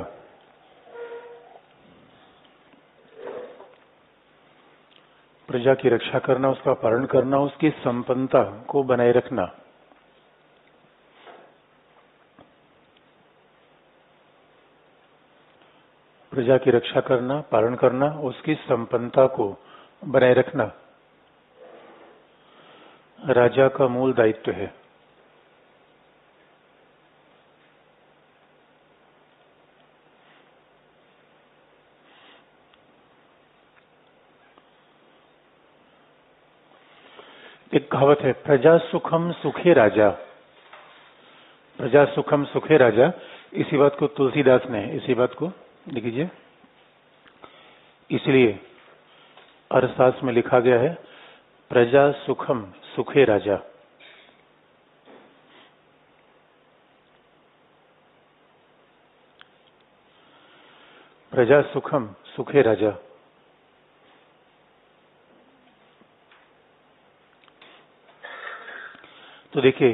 प्रजा की रक्षा करना, उसका पालन करना, उसकी संपन्नता को बनाए रखना, प्रजा की रक्षा करना, पालन करना, उसकी संपन्नता को बनाए रखना, राजा का मूल दायित्व है। एक कहावत है, प्रजा सुखम सुखे राजा। प्रजा सुखम सुखे राजा, इसी बात को तुलसीदास ने, इसी बात को लिख लीजिए। इसलिए अर्थशास्त्र में लिखा गया है, प्रजा सुखम सुखे राजा। प्रजा सुखम सुखे राजा। तो देखिए,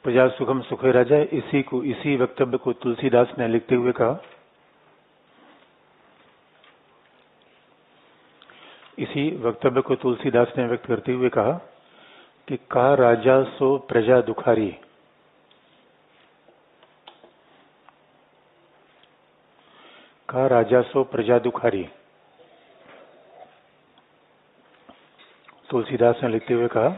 प्रजा सुखम सुखे राजा, इसी वक्तव्य को तुलसीदास ने लिखते हुए कहा, इसी वक्तव्य को तुलसीदास ने व्यक्त करते हुए कहा कि का राजा सो प्रजा दुखारी। का राजा सो प्रजा दुखारी। तुलसीदास ने लिखते हुए कहा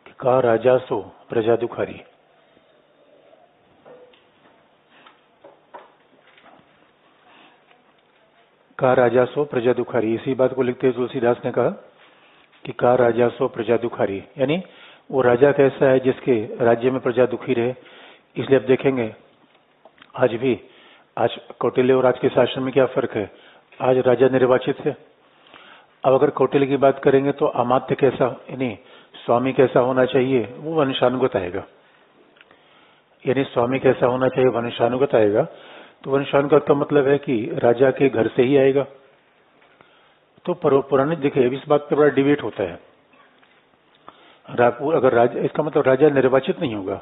कि का राजा सो प्रजा दुखारी। का राजा सो प्रजा दुखारी, इसी बात को लिखते हुए तुलसीदास ने कहा कि का राजा सो प्रजा दुखारी, यानी वो राजा कैसा है जिसके राज्य में प्रजा दुखी रहे। इसलिए आप देखेंगे आज कौटिल्य और आज के शासन में क्या फर्क है। आज राजा निर्वाचित है। अब अगर कौटिल्य की बात करेंगे तो अमात्य कैसा, यानी स्वामी कैसा होना चाहिए, वो वंशानुगत आएगा। यानी स्वामी कैसा होना चाहिए, वंशानुगत आएगा। तो वंशानुगत का मतलब है कि राजा के घर से ही आएगा। तो पुराने देखिए, इस बात पर बड़ा डिबेट होता है। अगर राजा, इसका मतलब राजा निर्वाचित नहीं होगा,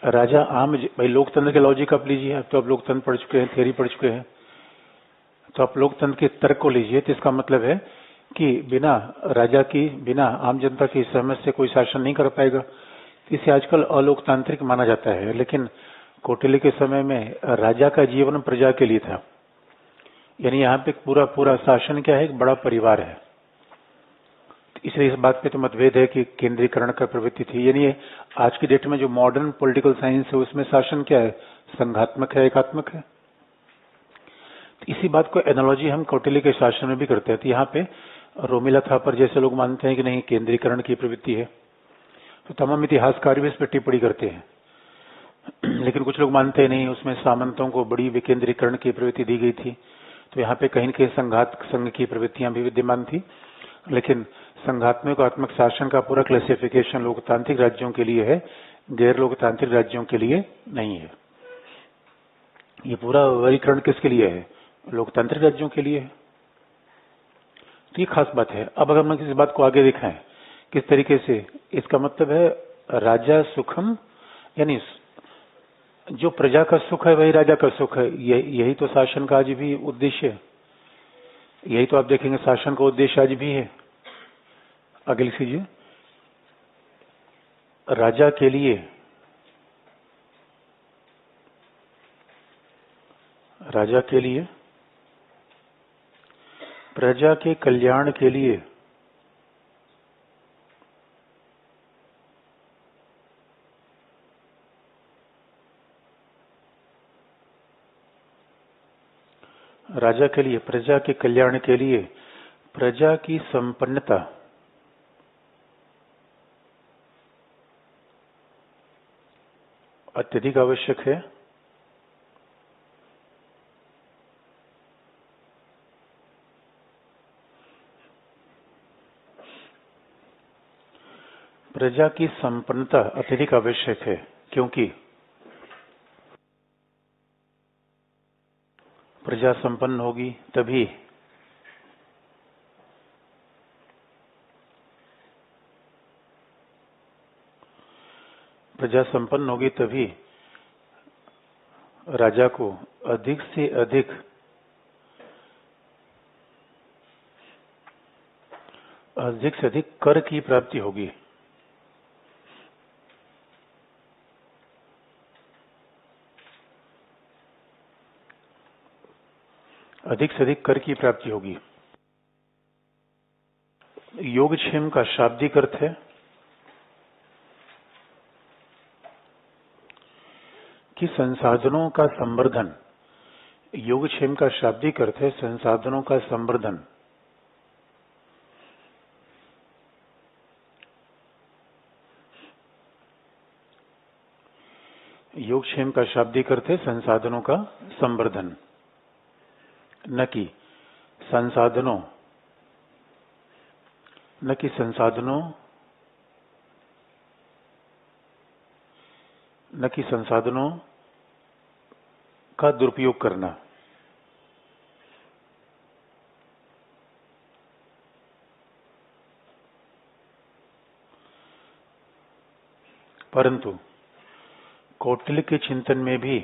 राजा आम, भाई लोकतंत्र के लॉजिक आप लीजिए। अब तो आप लोकतंत्र पढ़ चुके हैं, थियरी पढ़ चुके हैं, तो आप लोकतंत्र के तर्क को लीजिए। तो इसका मतलब है कि बिना राजा की, बिना आम जनता की सहमति से कोई शासन नहीं कर पाएगा। इसे आजकल अलोकतांत्रिक माना जाता है। लेकिन कौटिल्य के समय में राजा का जीवन प्रजा के लिए था। यानी यहाँ पे पूरा शासन क्या है, एक बड़ा परिवार है। इसलिए इस बात पे तो मतभेद है कि केंद्रीकरण का प्रवृत्ति थी। यानी आज की डेट में जो मॉडर्न पॉलिटिकल साइंस है, उसमें शासन क्या है, संघात्मक है, एकात्मक है। तो इसी बात को एनालॉजी हम कौटिल्य के शासन में भी करते हैं। तो यहाँ पे रोमिला थापर जैसे लोग मानते हैं कि नहीं, केंद्रीकरण की प्रवृत्ति है। तो तमाम इतिहासकार भी इस पर टिप्पणी करते हैं। लेकिन कुछ लोग मानते नहीं, उसमें सामंतों को बड़ी विकेंद्रीकरण की प्रवृत्ति दी गई थी। तो यहाँ पे कहीं न कहीं संघ की प्रवृत्तियां भी विद्यमान थी। लेकिन संघात्मक शासन का पूरा क्लासिफिकेशन लोकतांत्रिक राज्यों के लिए है, गैर लोकतांत्रिक राज्यों के लिए नहीं है। ये पूरा वर्गीकरण किसके लिए है, लोकतांत्रिक राज्यों के लिए है। तो ये खास बात है। अब अगर हम किसी बात को आगे दिखाएं किस तरीके से, इसका मतलब है राजा सुखम, यानी जो प्रजा का सुख है वही राजा का सुख है। यही तो शासन का आज भी उद्देश्य है। यही तो आप देखेंगे शासन का उद्देश्य आज भी है। आगे लिख लीजिए, राजा के लिए, राजा के लिए, प्रजा के कल्याण के लिए, राजा के लिए, प्रजा के कल्याण के लिए प्रजा की संपन्नता अत्यधिक आवश्यक है। प्रजा की संपन्नता अत्यधिक आवश्यक है, क्योंकि प्रजा संपन्न होगी तभी प्रजा संपन्न होगी तभी राजा को अधिक से अधिक कर की प्राप्ति होगी। अधिक से अधिक कर की प्राप्ति होगी। योगक्षेम का शाब्दिक अर्थ है कि संसाधनों का संवर्धन। योगक्षेम का शाब्दिक अर्थ है संसाधनों का संवर्धन। योगक्षेम का शाब्दिक अर्थ है संसाधनों का संवर्धन, न कि संसाधनों का दुरुपयोग करना। परंतु कौटिल्य के चिंतन में भी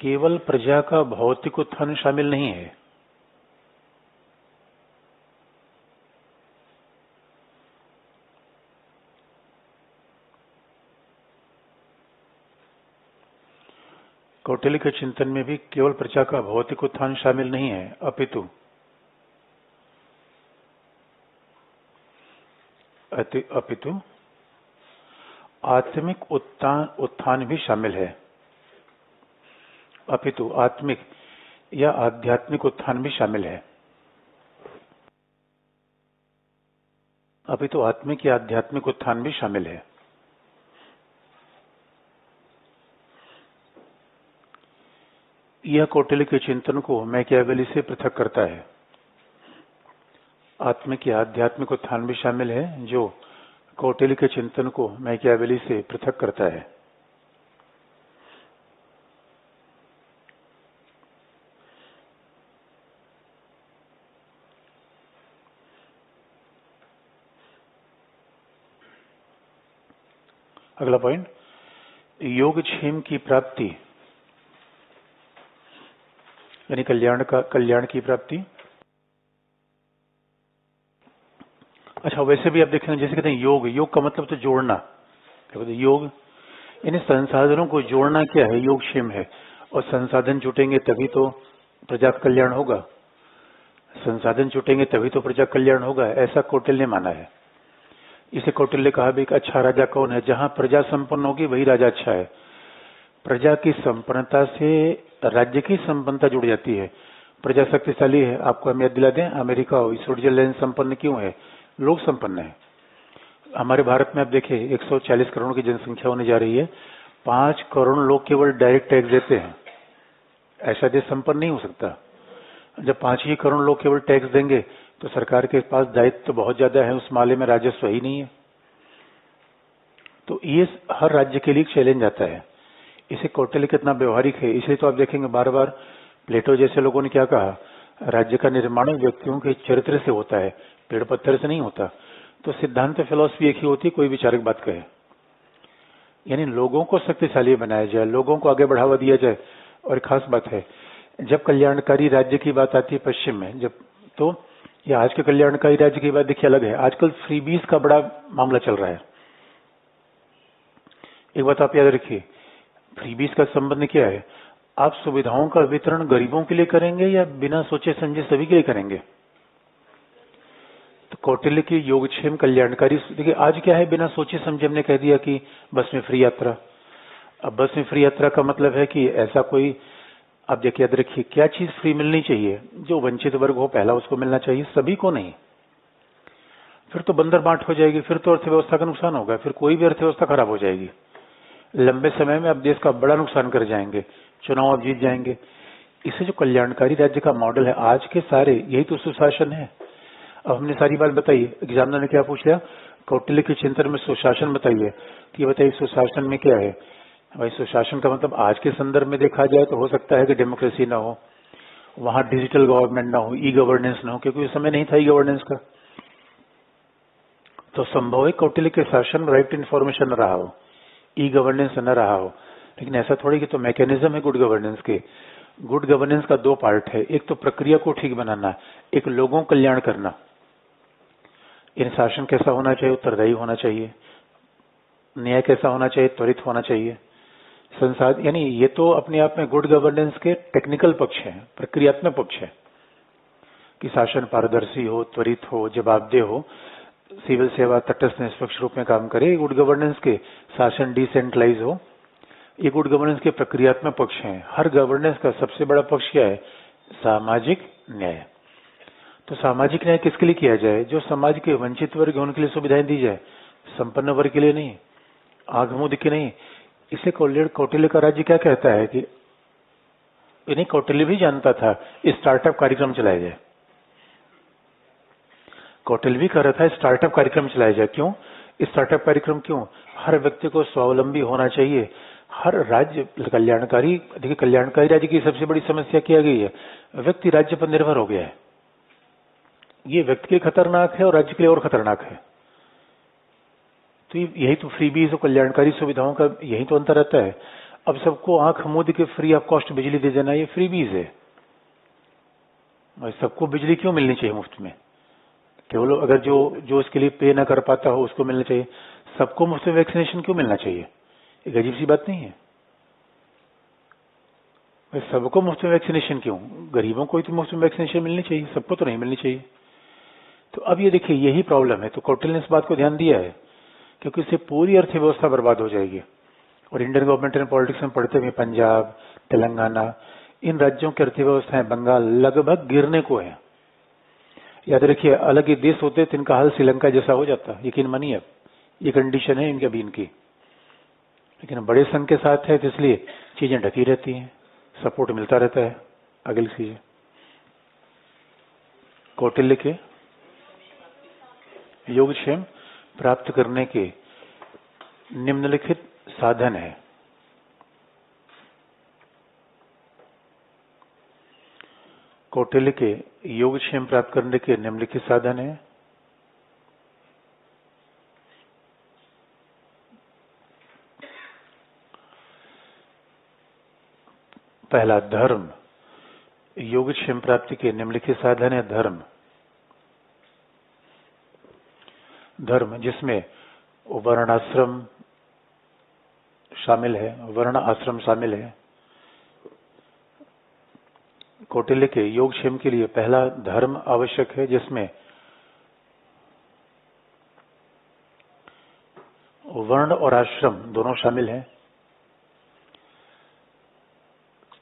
केवल प्रजा का भौतिक उत्थान शामिल नहीं है। कौटिल्य के चिंतन में भी केवल प्रजा का भौतिक उत्थान शामिल नहीं है, अपितु आत्मिक उत्थान भी शामिल है। अपितु आत्मिक या आध्यात्मिक उत्थान भी शामिल है। अपितु आत्मिक या आध्यात्मिक उत्थान भी शामिल है। यह कौटिल्य के चिंतन को मैकियावेली से पृथक करता है। आत्मिक या आध्यात्मिक उत्थान भी शामिल है, जो कौटिल्य के चिंतन को मैकियावेली से पृथक करता है। अगला पॉइंट, योगक्षेम की प्राप्ति यानी कल्याण की प्राप्ति। अच्छा, वैसे भी आप देखेंगे, जैसे कहते हैं योग का मतलब तो जोड़ना। क्या बोलते हैं? योग यानी संसाधनों को जोड़ना क्या है? योगक्षेम है। और संसाधन जुटेंगे तभी तो प्रजा का कल्याण होगा। संसाधन जुटेंगे तभी तो प्रजा कल्याण होगा, ऐसा कौटिल्य ने माना है। इसे कौटिल्य ने कहा भी एक अच्छा राजा कौन है? जहां प्रजा संपन्न होगी वही राजा अच्छा है। प्रजा की संपन्नता से राज्य की संपन्नता जुड़ जाती है। प्रजा शक्तिशाली है। आपको हम याद दिला दें, अमेरिका हो, स्विट्जरलैंड संपन्न क्यों है? लोग संपन्न है। हमारे भारत में आप देखिए 140 करोड़ की जनसंख्या होने जा रही है, 5 करोड़ लोग केवल डायरेक्ट टैक्स देते हैं। ऐसा देश संपन्न नहीं हो सकता। जब 5 ही करोड़ लोग केवल टैक्स देंगे तो सरकार के पास दायित्व तो बहुत ज्यादा है, उस माले में राजस्व ही नहीं है। तो ये हर राज्य के लिए चैलेंज आता है। इसे कौटिल्य कितना व्यवहारिक है, इसलिए तो आप देखेंगे बार बार प्लेटो जैसे लोगों ने क्या कहा, राज्य का निर्माण व्यक्तियों के चरित्र से होता है, पेड़ पत्थर से नहीं होता। तो सिद्धांत फिलॉसफी एक ही होती है, कोई विचारक बात कहे। यानी लोगों को शक्तिशाली बनाया जाए, लोगों को आगे बढ़ावा दिया जाए। और खास बात है, जब कल्याणकारी राज्य की बात आती है पश्चिम में, जब तो ये आज के कल्याणकारी राज्य की बात देखिए अलग है। आजकल फ्रीबीज का बड़ा मामला चल रहा है। एक बात आप याद रखिए, फ्रीबीज का संबंध क्या है? आप सुविधाओं का वितरण गरीबों के लिए करेंगे या बिना सोचे समझे सभी के लिए करेंगे? तो कौटिल्य की योगक्षेम कल्याणकारी, देखिए आज क्या है, बिना सोचे समझे हमने कह दिया कि बस में फ्री यात्रा। अब बस में फ्री यात्रा का मतलब है कि ऐसा कोई, आप देखिए याद रखिए, क्या चीज फ्री मिलनी चाहिए? जो वंचित वर्ग हो पहला उसको मिलना चाहिए, सभी को नहीं। फिर तो बंदर बांट हो जाएगी, फिर तो अर्थव्यवस्था का नुकसान होगा, फिर कोई भी अर्थव्यवस्था खराब हो जाएगी। लंबे समय में आप देश का बड़ा नुकसान कर जाएंगे, चुनाव आप जीत जाएंगे। इसे जो कल्याणकारी राज्य का मॉडल है आज के सारे, यही तो सुशासन है। अब हमने सारी बात बताई, एग्जामिनर ने क्या पूछ लिया? कौटिल्य के चिंतन में सुशासन बताइए। तो ये बताइए सुशासन में क्या है? भाई सुशासन का मतलब आज के संदर्भ में देखा जाए तो हो सकता है कि डेमोक्रेसी ना हो, वहां डिजिटल गवर्नमेंट ना हो, ई गवर्नेंस ना हो, क्योंकि उस समय नहीं था ई गवर्नेंस का। तो संभव है कौटिल्य के शासन में राइट इन्फॉर्मेशन न रहा हो, ई गवर्नेंस न रहा हो, लेकिन ऐसा थोड़ी कि तो मैकेनिज्म है गुड गवर्नेंस के। गुड गवर्नेंस का 2 पार्ट है, एक तो प्रक्रिया को ठीक बनाना, एक लोगों को कल्याण करना। इन शासन कैसा होना चाहिए? उत्तरदायी होना चाहिए। न्याय कैसा होना चाहिए? त्वरित होना चाहिए। संसाधन, यानी ये तो अपने आप में गुड गवर्नेंस के टेक्निकल पक्ष है, प्रक्रियात्मक पक्ष है कि शासन पारदर्शी हो, त्वरित हो, जवाबदेह हो, सिविल सेवा तटस्थ निष्पक्ष रूप में काम करे। गुड गवर्नेंस के शासन डिसेंट्रलाइज हो, ये गुड गवर्नेंस के प्रक्रियात्मक पक्ष हैं। हर गवर्नेंस का सबसे बड़ा पक्ष क्या है? सामाजिक न्याय। तो सामाजिक न्याय किसके लिए किया जाए? जो समाज के वंचित वर्ग है उनके लिए सुविधाएं दी जाए, संपन्न वर्ग के लिए नहीं, आंख मुंह दिखे नहीं। इसे कौटिल्य का राज्य क्या कहता है कि इन्हें कौटिल्य भी जानता था स्टार्टअप कार्यक्रम चलाया जाए। कौटिल्य भी कह रहा था स्टार्टअप कार्यक्रम चलाया जाए। क्यों स्टार्टअप कार्यक्रम? क्यों? हर व्यक्ति को स्वावलंबी होना चाहिए। हर राज्य कल्याणकारी, देखिए कल्याणकारी राज्य की सबसे बड़ी समस्या क्या गई है? व्यक्ति राज्य पर निर्भर हो गया है। ये व्यक्ति के लिए खतरनाक है और राज्य के लिए और खतरनाक है। तो यही तो फ्रीबीज और कल्याणकारी सुविधाओं का यही तो अंतर रहता है। अब सबको आंख मूंद के फ्री ऑफ कॉस्ट बिजली दे देना, ये फ्रीबीज है। और सबको बिजली क्यों मिलनी चाहिए मुफ्त में? केवल अगर जो इसके लिए पे ना कर पाता हो उसको मिलना चाहिए। सबको मुफ्त में वैक्सीनेशन क्यों मिलना चाहिए? एक अजीब सी बात नहीं है? सबको मुफ्त में वैक्सीनेशन क्यों? गरीबों को ही तो मुफ्त में वैक्सीनेशन मिलनी चाहिए, सबको तो नहीं मिलनी चाहिए। तो अब ये देखिए यही प्रॉब्लम है। तो कौटिल्य ने इस बात को ध्यान दिया है क्योंकि इससे पूरी अर्थव्यवस्था बर्बाद हो जाएगी। और इंडियन गवर्नमेंट एंड पॉलिटिक्स में पढ़ते हुए पंजाब, तेलंगाना, इन राज्यों की अर्थव्यवस्थाएं, बंगाल लगभग गिरने को है। याद रखिए अलग ही देश होते तो इनका हाल श्रीलंका जैसा हो जाता, यकीन मानिए। ये कंडीशन है इनके अभी इनकी, लेकिन बड़े संघ के साथ है तो इसलिए चीजें ढकी रहती हैं, सपोर्ट मिलता रहता है। अगली चीज कौटिल्य के योगक्षेम प्राप्त करने के निम्नलिखित साधन है। कौटिल्य के योगक्षेम प्राप्त करने के निम्नलिखित साधन है। पहला धर्म। योगक्षेम प्राप्ति के निम्नलिखित साधन है धर्म। धर्म जिसमें वर्णाश्रम शामिल है, वर्ण आश्रम शामिल है। कौटिल्य के योगक्षेम के लिए पहला धर्म आवश्यक है जिसमें वर्ण और आश्रम दोनों शामिल हैं।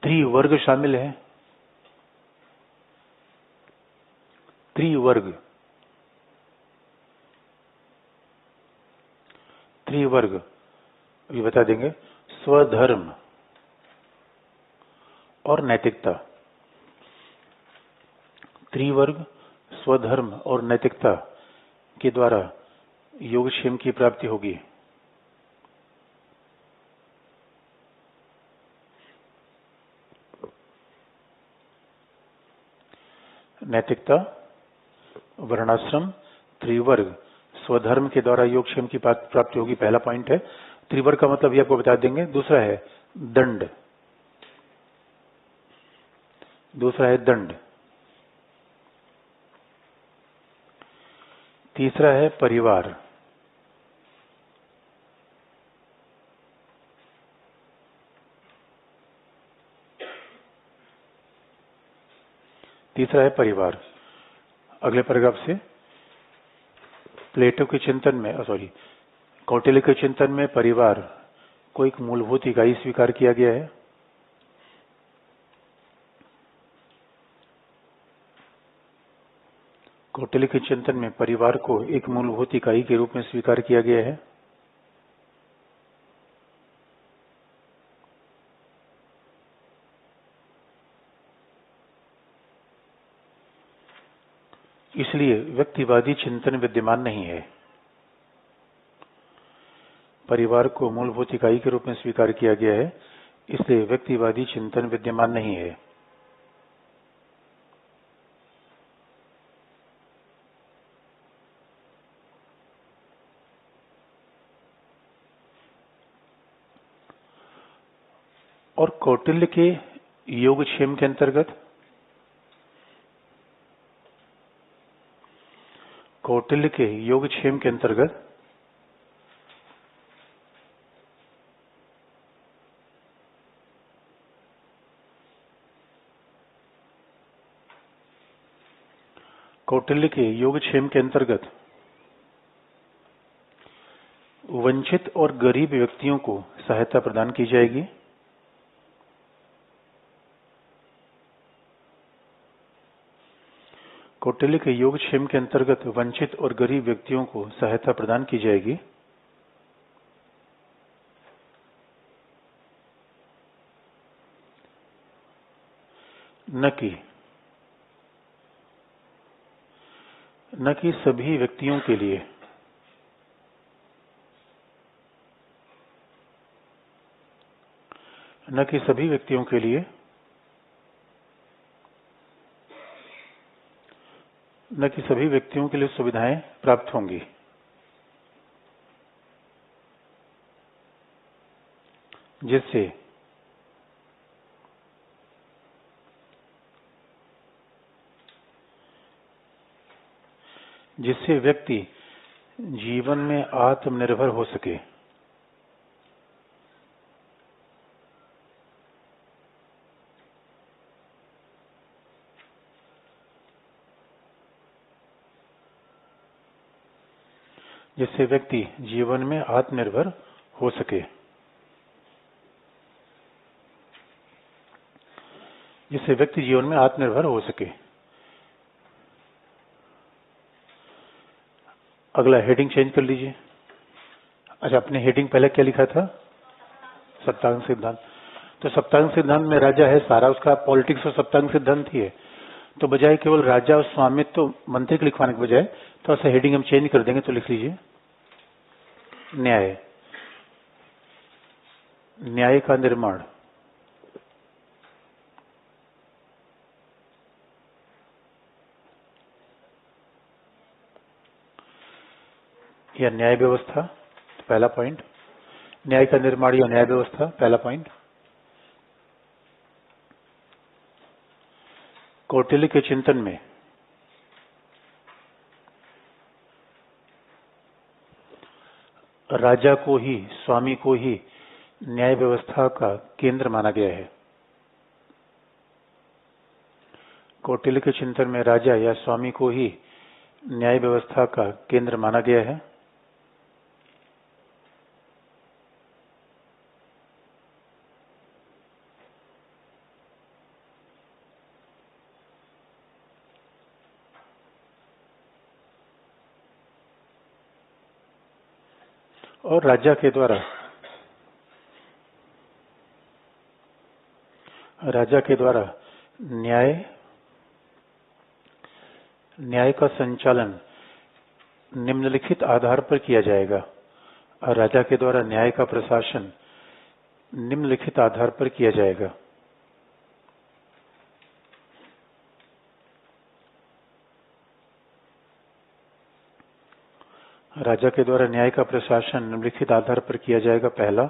त्रिवर्ग शामिल है। त्रिवर्ग ये बता देंगे। स्वधर्म और नैतिकता। त्रिवर्ग, स्वधर्म और नैतिकता के द्वारा योगक्षेम की प्राप्ति होगी। नैतिकता, वर्णाश्रम, त्रिवर्ग, स्वधर्म के द्वारा योगक्षेम की प्राप्ति होगी, पहला पॉइंट है। त्रिवर्ग का मतलब ये आपको बता देंगे। दूसरा है दंड। तीसरा है परिवार। अगले पैराग्राफ से प्लेटो के चिंतन में कौटिल्य के चिंतन में परिवार को एक मूलभूत इकाई स्वीकार किया गया है। कौटिल्य के चिंतन में परिवार को एक मूलभूत इकाई के रूप में स्वीकार किया गया है। इसलिए व्यक्तिवादी चिंतन विद्यमान नहीं है। परिवार को मूलभूत इकाई के रूप में स्वीकार किया गया है, इसलिए व्यक्तिवादी चिंतन विद्यमान नहीं है। और कौटिल्य के योगक्षेम के अंतर्गत कौटिल्य के योगक्षेम के अंतर्गत वंचित और गरीब व्यक्तियों को सहायता प्रदान की जाएगी। कौटिल्य के योगक्षेम के अंतर्गत वंचित और गरीब व्यक्तियों को सहायता प्रदान की जाएगी। न कि सभी व्यक्तियों के लिए सुविधाएं प्राप्त होंगी। जिससे व्यक्ति जीवन में आत्मनिर्भर हो सके। जिससे व्यक्ति जीवन में आत्मनिर्भर हो सके। जिससे व्यक्ति जीवन में आत्मनिर्भर हो सके। अगला हेडिंग चेंज कर लीजिए। अच्छा, आपने हेडिंग पहले क्या लिखा था? सप्तांग सिद्धांत। तो सप्तांग सिद्धांत में राजा है, सारा उसका पॉलिटिक्स और सप्तांग सिद्धांत ही है। तो बजाय केवल राजा और स्वामित्व तो मंत्री के लिखवाने के बजाय तो ऐसा हेडिंग हम चेंज कर देंगे। तो लिख लीजिए न्याय। न्याय का निर्माण। या न्याय व्यवस्था, पहला पॉइंट। न्याय का निर्माण या न्याय व्यवस्था, पहला पॉइंट। कौटिल्य के चिंतन में राजा को ही, स्वामी को ही न्याय व्यवस्था का केंद्र माना गया है। कौटिल्य के चिंतन में राजा या स्वामी को ही न्याय व्यवस्था का केंद्र माना गया है। और राजा के द्वारा न्याय का संचालन निम्नलिखित आधार पर किया जाएगा। और राजा के द्वारा न्याय का प्रशासन निम्नलिखित आधार पर किया जाएगा। राजा के द्वारा न्याय का प्रशासन निम्नलिखित आधार पर किया जाएगा। पहला,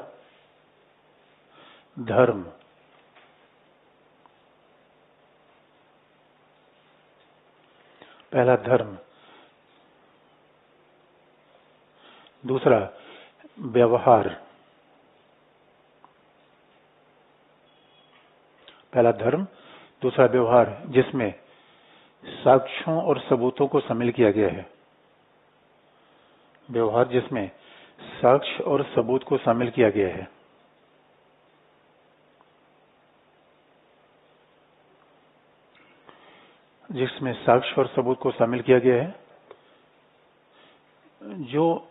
धर्म। दूसरा, व्यवहार। पहला धर्म, दूसरा व्यवहार, जिसमें साक्ष्यों और सबूतों को शामिल किया गया है। व्यवहार जिसमें साक्ष्य और सबूत को शामिल किया गया है। जिसमें साक्ष्य और सबूत को शामिल किया गया है। जो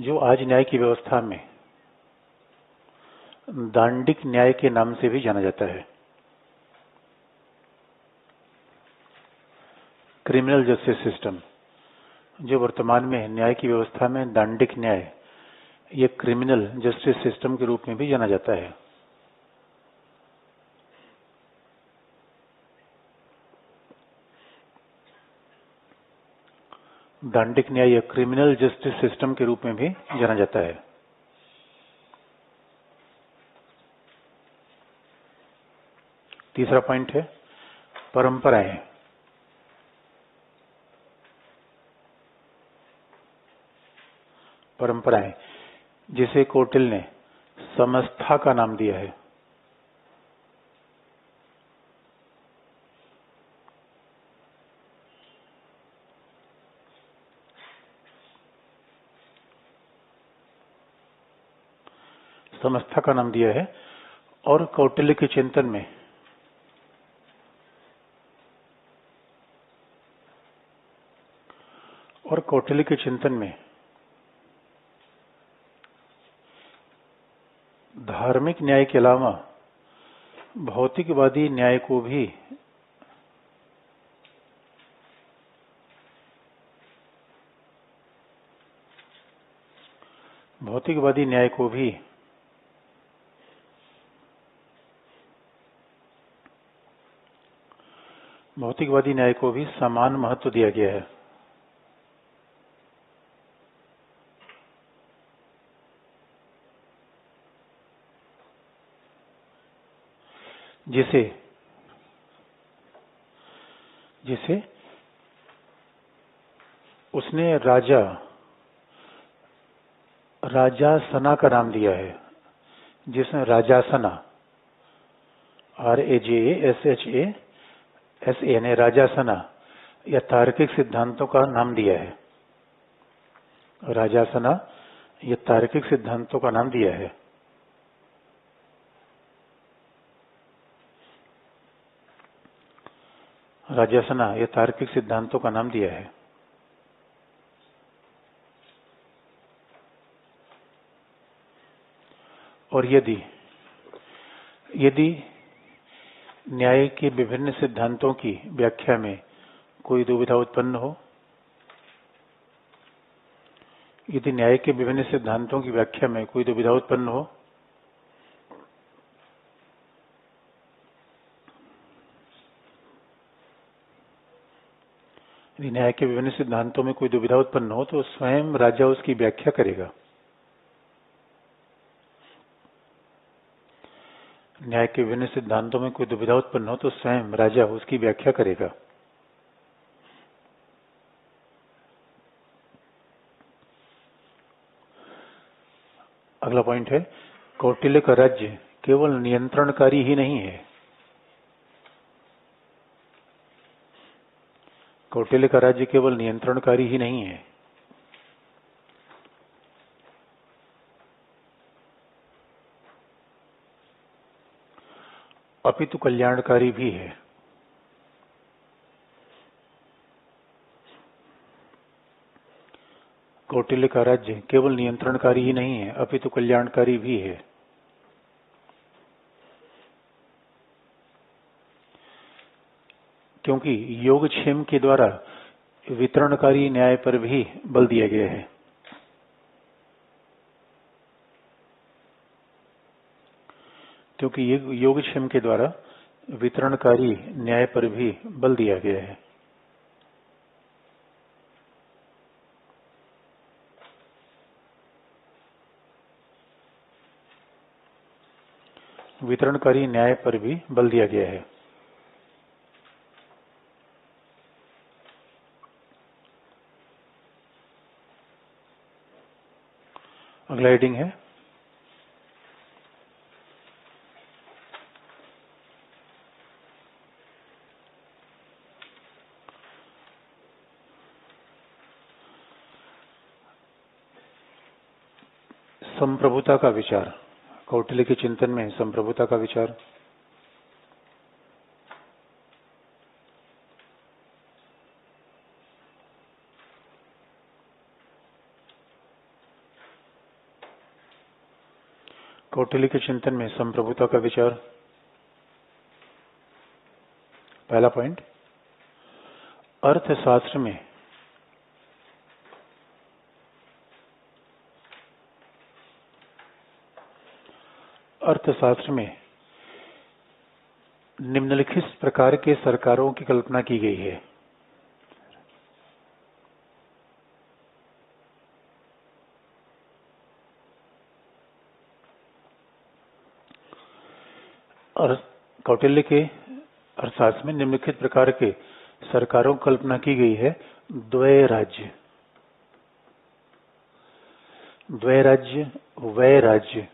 आज न्याय की व्यवस्था में दांडिक न्याय के नाम से भी जाना जाता है। क्रिमिनल जस्टिस सिस्टम, जो वर्तमान में न्याय की व्यवस्था में दांडिक न्याय, ये क्रिमिनल जस्टिस सिस्टम के रूप में भी जाना जाता है। दांडिक न्याय या क्रिमिनल जस्टिस सिस्टम के रूप में भी जाना जाता है। तीसरा पॉइंट है परंपराएं। जिसे कौटिल्य ने समस्था का नाम दिया है। समस्था का नाम दिया है। और कौटिल्य के चिंतन में धार्मिक न्याय के अलावा भौतिकवादी न्याय को भी समान महत्व दिया गया है। जिसे उसने राजासना का नाम दिया है, जिसने राजासना RAJASHASA ने राजासना या तार्किक सिद्धांतों का नाम दिया है। राजासना या तार्किक सिद्धांतों का नाम दिया है। राजासना या तार्किक सिद्धांतों का नाम दिया है। और यदि न्याय के विभिन्न सिद्धांतों की व्याख्या में कोई दुविधा उत्पन्न हो, तो स्वयं राजा उसकी व्याख्या करेगा। न्याय के विभिन्न सिद्धांतों में कोई दुविधा उत्पन्न हो तो स्वयं राजा उसकी व्याख्या करेगा। अगला पॉइंट है, कौटिल्य का राज्य केवल नियंत्रणकारी ही नहीं है। कौटिल्य का राज्य केवल नियंत्रणकारी ही नहीं है, अपितु कल्याणकारी भी है। कौटिल्य का राज्य केवल नियंत्रणकारी ही नहीं है, अपितु कल्याणकारी भी है। क्योंकि योगक्षेम के द्वारा वितरणकारी न्याय पर भी बल दिया गया है। क्योंकि योगक्षेम के द्वारा वितरणकारी न्याय पर भी बल दिया गया है। वितरणकारी न्याय पर भी बल दिया गया है। अगला हेडिंग है, संप्रभुता का विचार। कौटिल्य के चिंतन में संप्रभुता का विचार। कौटिल्य के चिंतन में संप्रभुता का विचार। पहला पॉइंट, अर्थशास्त्र में निम्नलिखित प्रकार के सरकारों की कल्पना की गई है। और कौटिल्य के अर्थशास्त्र में निम्नलिखित प्रकार के सरकारों की कल्पना की गई है। द्वैराज्य, वैराज्य,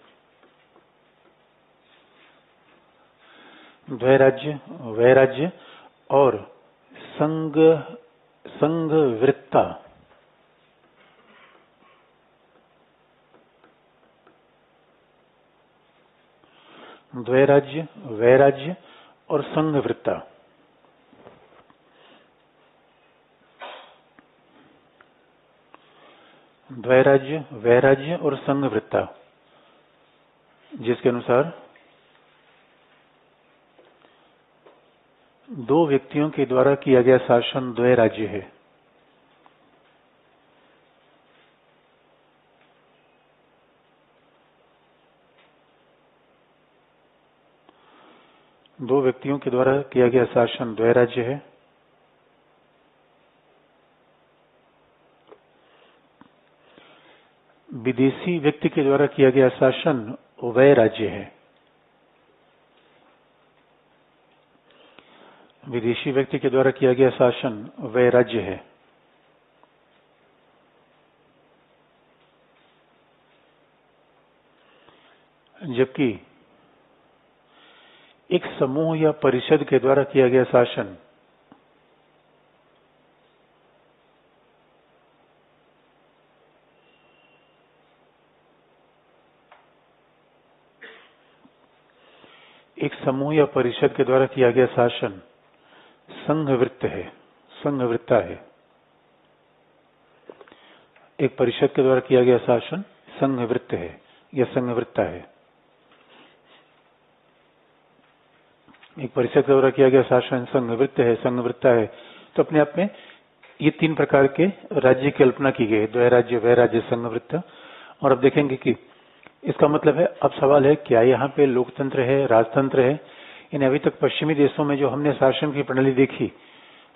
द्वैराज्य, वैराज्य और संघ संघवृत्ता। द्वैराज्य, वैराज्य और संघवृत्ता। द्वैराज्य, वैराज्य और संघवृत्ता, जिसके अनुसार दो व्यक्तियों के द्वारा किया गया शासन द्वैराज्य है। दो व्यक्तियों के द्वारा किया गया शासन द्वैराज्य है। विदेशी व्यक्ति के द्वारा किया गया शासन वैराज्य है। विदेशी व्यक्ति के द्वारा किया गया शासन वैराज्य है। जबकि एक समूह या परिषद के द्वारा किया गया शासन के द्वारा किया गया शासन संघवृत्त है, संघवृत्ता है। एक परिषद के द्वारा किया गया शासन संघवृत्त है या संघवृत्ता है। एक परिषद के द्वारा किया गया शासन संघवृत्त है, संघवृत्ता है। तो अपने आप में ये तीन प्रकार के राज्य की कल्पना की गई है, द्वैराज्य, वैराज्य, संघवृत्त। और अब देखेंगे कि इसका मतलब है, अब सवाल है क्या यहाँ पे लोकतंत्र है, राजतंत्र है। यानी अभी तक पश्चिमी देशों में जो हमने शासन की प्रणाली देखी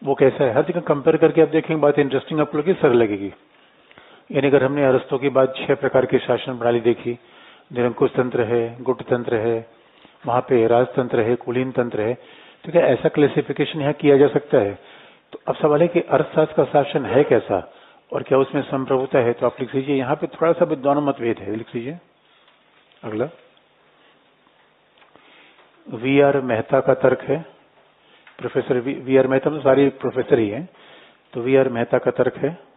वो कैसा है, हर जगह कंपेयर करके आप देखेंगे, बात इंटरेस्टिंग आपको लगेगी, सरल लगेगी। यानी अगर हमने अरस्तों के बाद 6 प्रकार की शासन प्रणाली देखी, निरंकुश तंत्र है, गुट तंत्र है, वहां पे राजतंत्र है, कुलीन तंत्र है, तो क्या ऐसा क्लासिफिकेशन यहाँ किया जा सकता है? तो अब सवाल है कि अर्थशास्त्र का शासन है कैसा और क्या उसमें संप्रभुता है? तो आप लिख लीजिए, यहाँ पे थोड़ा सा विद्वान मतभेद है, लिख लीजिए। अगला वी.आर. मेहता का तर्क है। Professor VR. मेहता तो सारी प्रोफेसर ही हैं, तो वी.आर. मेहता का तर्क है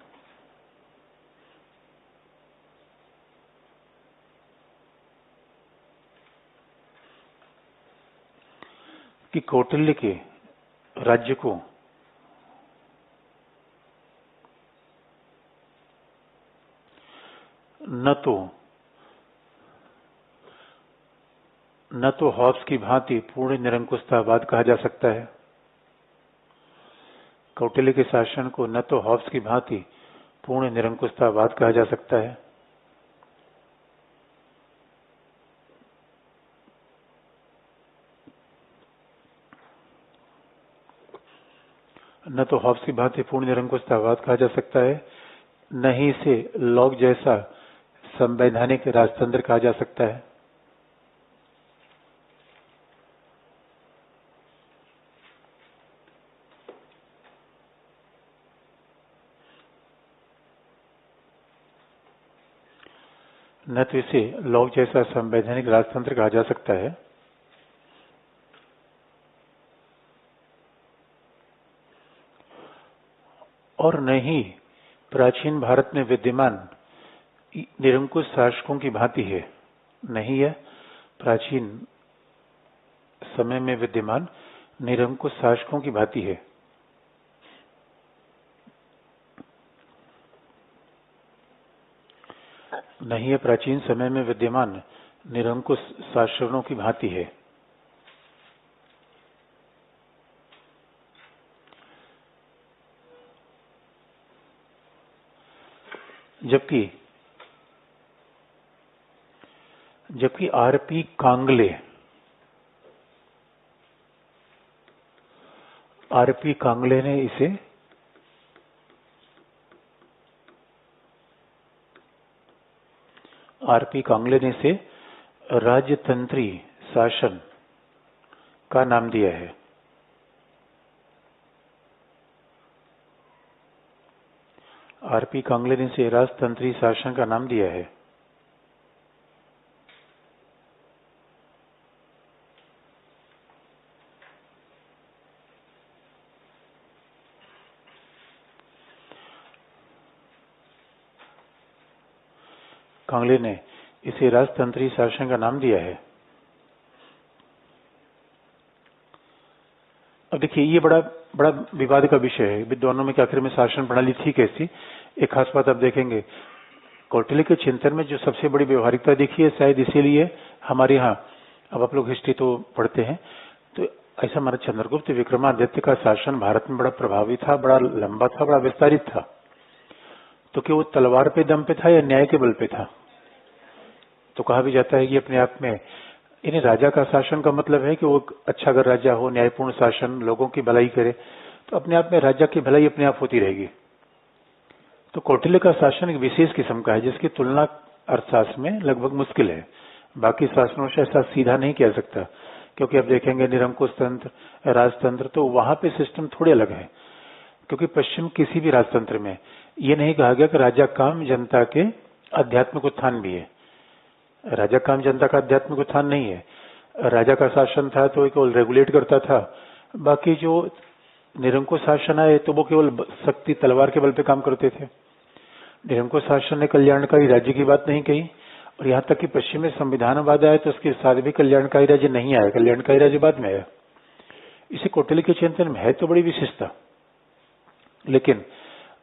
कि कौटिल्य के राज्य को न तो हॉब्स की भांति पूर्ण निरंकुशतावाद कहा जा सकता है। कौटिल्य के शासन को न तो हॉब्स की भांति पूर्ण निरंकुशतावाद कहा जा सकता है, न तो हॉब्स की भांति पूर्ण निरंकुशतावाद कहा जा सकता है, न ही इसे लॉक जैसा संवैधानिक राजतंत्र कहा जा सकता है। न तो इसे लॉक जैसा संवैधानिक राजतंत्र कहा जा सकता है, और न ही प्राचीन भारत में विद्यमान निरंकुश शासकों की भांति है। नहीं है प्राचीन समय में विद्यमान निरंकुश शासकों की भांति है। नहीं है प्राचीन समय में विद्यमान निरंकुश शासकों की भांति है। जबकि आर.पी. कांगले ने इसे राजतंत्री शासन का नाम दिया है। आर.पी. कांगले ने इसे राजतंत्री शासन का नाम दिया है। कांगले ने इसे राजतंत्री शासन का नाम दिया है। अब देखिए, ये बड़ा बड़ा विवाद का विषय है, विद्वानों में कि आखिर में शासन प्रणाली थी कैसी। एक खास बात आप देखेंगे, कौटिल्य के चिंतन में जो सबसे बड़ी व्यवहारिकता देखी है, शायद इसीलिए हमारे यहाँ, अब आप लोग हिस्ट्री तो पढ़ते हैं, तो ऐसा हमारा चंद्रगुप्त विक्रमादित्य का शासन भारत में बड़ा प्रभावी था, बड़ा लंबा था, बड़ा विस्तारित था। तो क्या वो तलवार पे दम पे था या न्याय के बल पे था? तो कहा भी जाता है कि अपने आप में इन्हें राजा का शासन का मतलब है कि वो अच्छा अगर राजा हो, न्यायपूर्ण शासन, लोगों की भलाई करे, तो अपने आप में राजा की भलाई अपने आप होती रहेगी। तो कौटिल्य का शासन एक विशेष किस्म का है जिसकी तुलना अर्थशास्त्र में लगभग मुश्किल है। बाकी शासनों से ऐसा सीधा नहीं किया सकता, क्योंकि अब देखेंगे निरंकुश तंत्र, राजतंत्र, तो वहां पे सिस्टम थोड़े अलग है। क्योंकि पश्चिम किसी भी राजतंत्र में ये नहीं कहा गया कि राजा काम जनता के आध्यात्मिक उत्थान भी है। राजा काम जनता का आध्यात्मिक उत्थान नहीं है। राजा का शासन था तो केवल रेगुलेट करता था, बाकी जो निरंकुश शासन आए तो वो केवल शक्ति तलवार के बल पे काम करते थे। निरंकुश शासन ने कल्याणकारी राज्य की बात नहीं कही, और यहाँ तक कि पश्चिम में संविधानवाद आया तो उसके साथ भी कल्याणकारी राज्य नहीं आया, कल्याणकारी राज्य बाद में आया। इसे कौटिल्य के चिंतन में है तो बड़ी विशेषता। लेकिन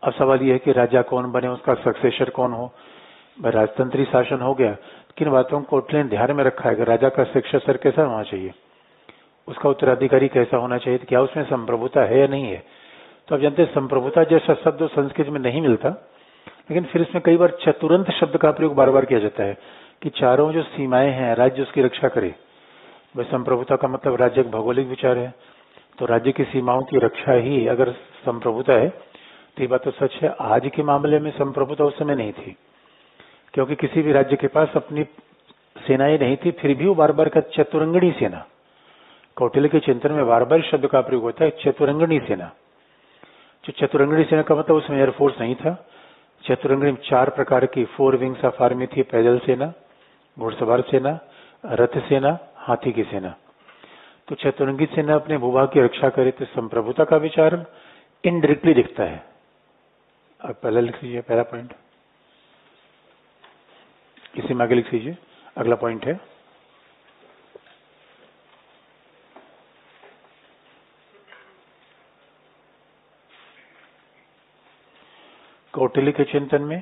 अब सवाल यह है कि राजा कौन बने, उसका सक्सेसर कौन हो। राजतंत्री शासन हो गया, किन बातों को कौटिल्य ने ध्यान में रखा है कि राजा का सक्सेसर कैसा होना चाहिए, उसका उत्तराधिकारी कैसा होना चाहिए, क्या उसमें संप्रभुता है या नहीं है। तो आप जानते हैं संप्रभुता जैसा शब्द संस्कृत में नहीं मिलता, लेकिन फिर इसमें कई बार चतुरंत शब्द का प्रयोग बार बार किया जाता है कि चारों जो सीमाएं हैं राज्य उसकी रक्षा करे। वह संप्रभुता का मतलब राज्य का भौगोलिक विचार है, तो राज्य की सीमाओं की रक्षा ही अगर संप्रभुता है, तो ये बात तो सच है। आज के मामले में संप्रभुता उस समय नहीं थी, क्योंकि किसी भी राज्य के पास अपनी सेनाएं नहीं थी, फिर भी वो बार बार का चतुरंगणी सेना, कौटिल्य के चिंतन में बार बार शब्द का प्रयोग होता है चतुरंगणी सेना। जो चतुरंगणी सेना का मतलब उसमें एयरफोर्स नहीं था। चतुरंगणी में 4 प्रकार की 4 विंग्स ऑफ आर्मी थी, पैदल सेना, घुड़सवार सेना, रथ सेना, हाथी की सेना। तो चतुरंगी सेना अपने भूभाग की रक्षा करे, तो संप्रभुता का विचार इनडायरेक्टली दिखता है। अब पहला लिख लीजिए, पहला पॉइंट इसी में आगे लिख लीजिए। अगला पॉइंट है कौटिल्य के चिंतन में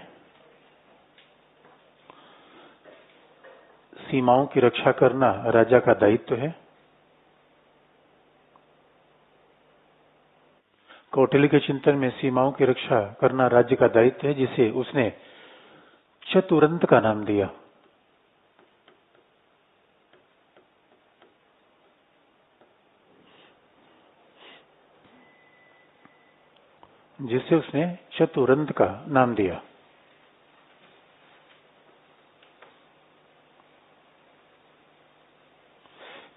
सीमाओं की रक्षा करना राजा का दायित्व है। कौटिल्य के चिंतन में सीमाओं की रक्षा करना राज्य का दायित्व है, जिसे उसने चतुरंत का नाम दिया। जिसे उसने चतुरंत का नाम दिया।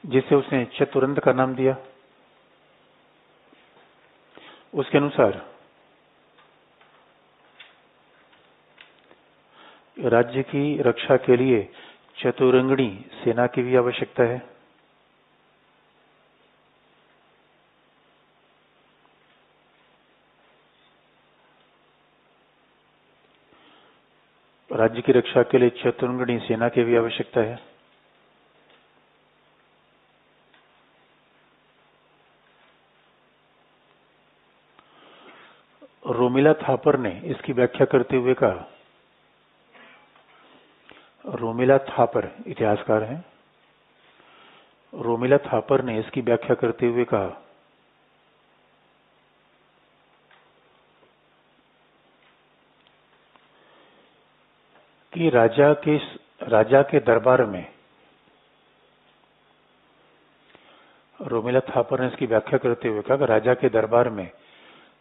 जिसे उसने चतुरंत का नाम दिया, उसके अनुसार राज्य की रक्षा के लिए चतुरंगणी सेना की भी आवश्यकता है। राज्य की रक्षा के लिए चतुरंगणी सेना की भी आवश्यकता है। रोमिला थापर ने इसकी व्याख्या करते हुए कहा, रोमिला थापर इतिहासकार हैं, रोमिला थापर ने इसकी व्याख्या करते हुए कहा, कि राजा के दरबार में, रोमिला थापर ने इसकी व्याख्या करते हुए कहा कि राजा के दरबार में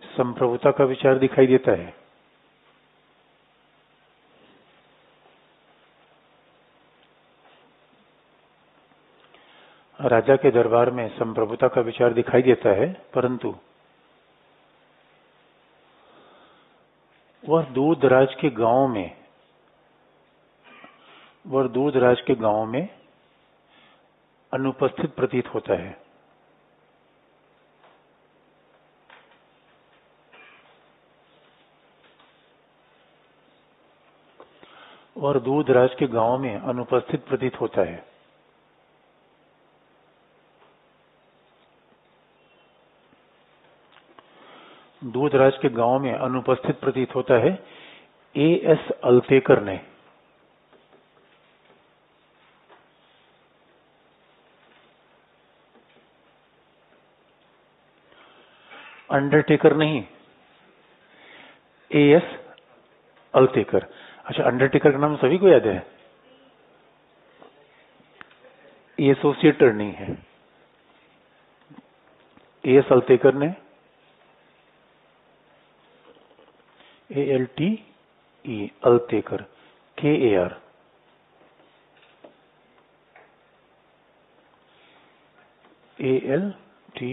संप्रभुता का विचार दिखाई देता है। राजा के दरबार में संप्रभुता का विचार दिखाई देता है, परंतु वह दूर दराज के गांवों में अनुपस्थित प्रतीत होता है। और दूर दराज के गांवों में अनुपस्थित प्रतीत होता है। दूर दराज के गांवों में अनुपस्थित प्रतीत होता है। A.S. अल्तेकर ने अंडरटेकर नहीं, A.S. अल्तेकर। अच्छा, अंडरटेकर का नाम सभी को याद है, ये एसोसिएट नहीं है। A.S. अल्तेकर ने ALTE Altekar KAR ALTE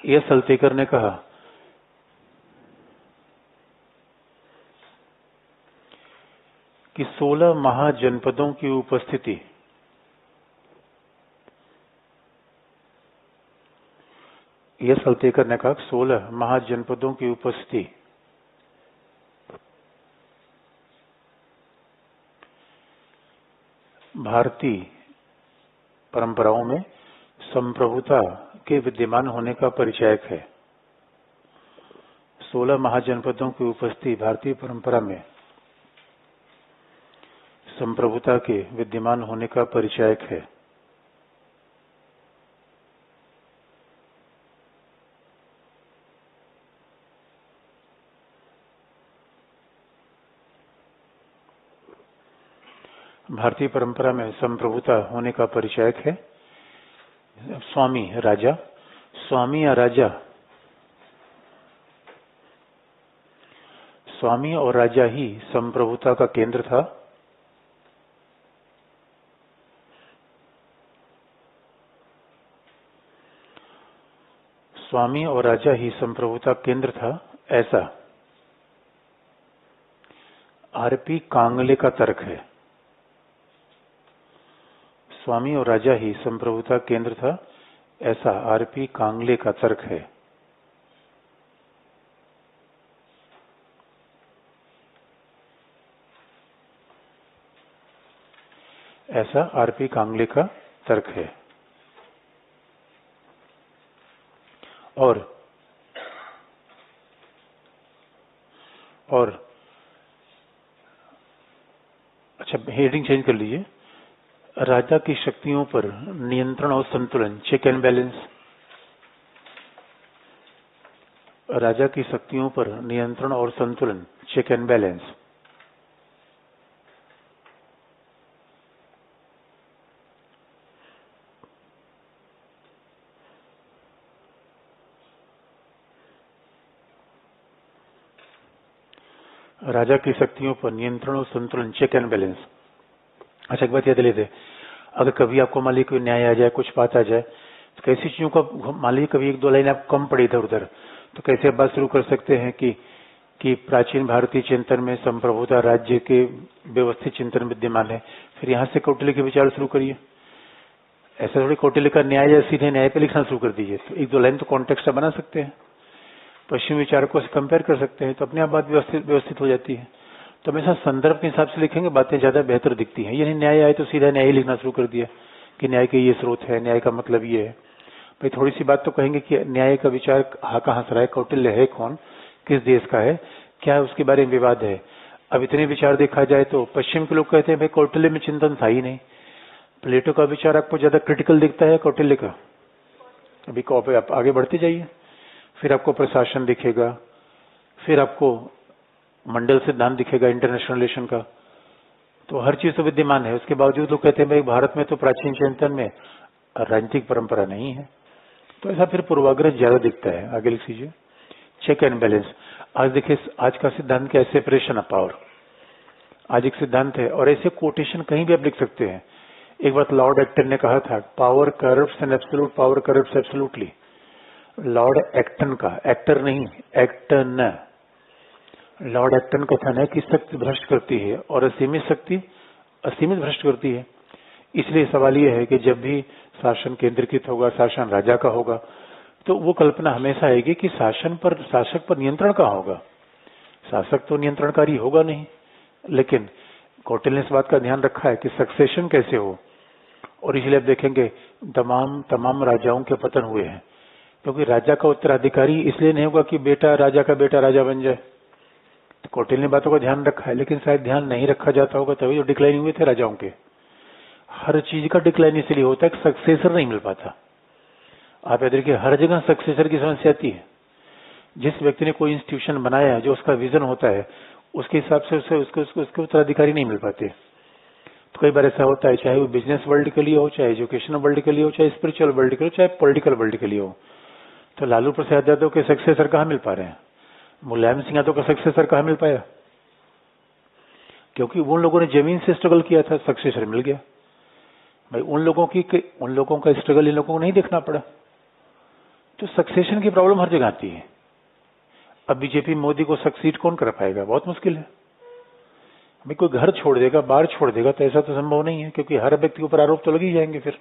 A.S. Altekar ने कहा कि 16 महाजनपदों की उपस्थिति A.S. अल्तेकर ने कहा 16 महाजनपदों की उपस्थिति भारतीय परंपराओं में संप्रभुता के विद्यमान होने का परिचायक है। 16 महाजनपदों की उपस्थिति भारतीय परंपरा में संप्रभुता के विद्यमान होने का परिचायक है। भारतीय परंपरा में संप्रभुता होने का परिचायक है। स्वामी राजा, स्वामी या राजा, स्वामी और राजा ही संप्रभुता का केंद्र था। स्वामी और राजा ही संप्रभुता केंद्र था, ऐसा R.P. कांगले का तर्क है। स्वामी और राजा ही संप्रभुता केंद्र था, ऐसा R.P. कांगले का तर्क है। ऐसा R.P. कांगले का तर्क है। और अच्छा, हेडिंग चेंज कर लीजिए। राजा की शक्तियों पर नियंत्रण और संतुलन, चेक एंड बैलेंस। राजा की शक्तियों पर नियंत्रण और संतुलन, चेक एंड बैलेंस। राजा की शक्तियों पर नियंत्रण और संतुलन, चेक एंड बैलेंस। अच्छा, एक बात याद लेते, अगर कभी आपको मान लीजिए कोई न्याय आ जाए, कुछ बात आ जाए, तो कैसी चीजों का मान लीजिए कभी एक दो लाइन आपको कम पड़ी इधर उधर, तो कैसे आप बात शुरू कर सकते हैं कि प्राचीन भारतीय चिंतन में संप्रभुता राज्य के व्यवस्थित चिंतन विद्यमान है, फिर यहाँ से कौटिल्य के विचार शुरू करिए। ऐसा थोड़ी कौटिल्य का न्याय या सीधे न्याय पे लिखना शुरू कर दीजिए, तो एक दो लाइन तो कॉन्टेक्स्ट बना सकते हैं, पश्चिमी विचारकों से कंपेयर कर सकते हैं, तो अपने आप बात व्यवस्थित हो जाती है। तो हमेशा संदर्भ के हिसाब से लिखेंगे, बातें ज्यादा बेहतर दिखती हैं। यानी न्याय आए तो सीधा न्याय लिखना शुरू कर दिया कि न्याय के ये स्रोत है, न्याय का मतलब ये है। भाई थोड़ी सी बात तो कहेंगे कि न्याय का विचार कहाँ से रहा है, कौटिल्य है कौन, किस देश का है, क्या उसके बारे में विवाद है। अब इतने विचार देखा जाए तो पश्चिम के लोग कहते हैं भाई कौटिल्य में चिंतन था ही नहीं। प्लेटो का विचार आपको ज्यादा क्रिटिकल दिखता है कौटिल्य का। अभी आप आगे बढ़ते जाइए, फिर आपको प्रशासन दिखेगा, फिर आपको मंडल सिद्धांत दिखेगा इंटरनेशनल रिलेशन का, तो हर चीज तो विद्यमान है। उसके बावजूद लोग कहते हैं भाई भारत में तो प्राचीन चिंतन में राजनीतिक परंपरा नहीं है, तो ऐसा फिर पूर्वाग्रह ज्यादा दिखता है। आगे लिख लीजिए, चेक एंड बैलेंस। आज देखिए, आज का सिद्धांत क्या है, सेपरेशन ऑफ पावर। आज एक सिद्धांत है, और ऐसे कोटेशन कहीं भी आप लिख सकते हैं। एक बात लॉर्ड एक्टन ने कहा था, power corrupts and absolute power corrupts absolutely. Lord Acton का, एक्टर नहीं, एक्टन, लॉर्ड एक्टन का कथन है कि शक्ति भ्रष्ट करती है और असीमित शक्ति असीमित भ्रष्ट करती है। इसलिए सवाल यह है कि जब भी शासन केंद्रीकृत होगा, शासन राजा का होगा, तो वो कल्पना हमेशा आएगी कि शासक पर नियंत्रण कहाँ होगा। शासक तो नियंत्रणकारी होगा नहीं, लेकिन कौटिल्य ने इस बात का ध्यान रखा है कि सक्सेशन कैसे हो। और इसलिए आप देखेंगे तमाम राजाओं के पतन हुए हैं, क्योंकि राजा का उत्तराधिकारी इसलिए नहीं होगा कि बेटा राजा बन जाए। तो कौटिल्य ने बातों का ध्यान रखा है, लेकिन शायद ध्यान नहीं रखा जाता होगा, तभी तो डिक्लाइन हुए थे राजाओं के। हर चीज का डिक्लाइन इसलिए होता है कि सक्सेसर नहीं मिल पाता। आप याद रखिए, हर जगह सक्सेसर की समस्या आती है। जिस व्यक्ति ने कोई इंस्टीट्यूशन बनाया है, जो उसका विजन होता है, उसके हिसाब से उसके उत्तराधिकारी नहीं मिल पाते। तो कई बार ऐसा होता है, चाहे वो बिजनेस वर्ल्ड के लिए हो, चाहे एजुकेशन वर्ल्ड के लिए हो, चाहे स्पिरिचुअल वर्ल्ड के लिए हो, चाहे पॉलिटिकल वर्ल्ड के लिए हो। तो लालू प्रसाद यादव के सक्सेसर कहाँ मिल पा रहे हैं? मुलायम सिंह यादव का सक्सेसर कहाँ मिल पाया? क्योंकि उन लोगों ने जमीन से स्ट्रगल किया था, सक्सेसर मिल गया। भाई उन लोगों का स्ट्रगल इन लोगों को नहीं देखना पड़ा। तो सक्सेशन की प्रॉब्लम हर जगह आती है। अब बीजेपी मोदी को सक्सीड कौन कर पाएगा? बहुत मुश्किल है। भाई कोई घर छोड़ देगा, बाहर छोड़ देगा, तो ऐसा तो संभव नहीं है, क्योंकि हर व्यक्ति के ऊपर आरोप तो लग ही जाएंगे फिर।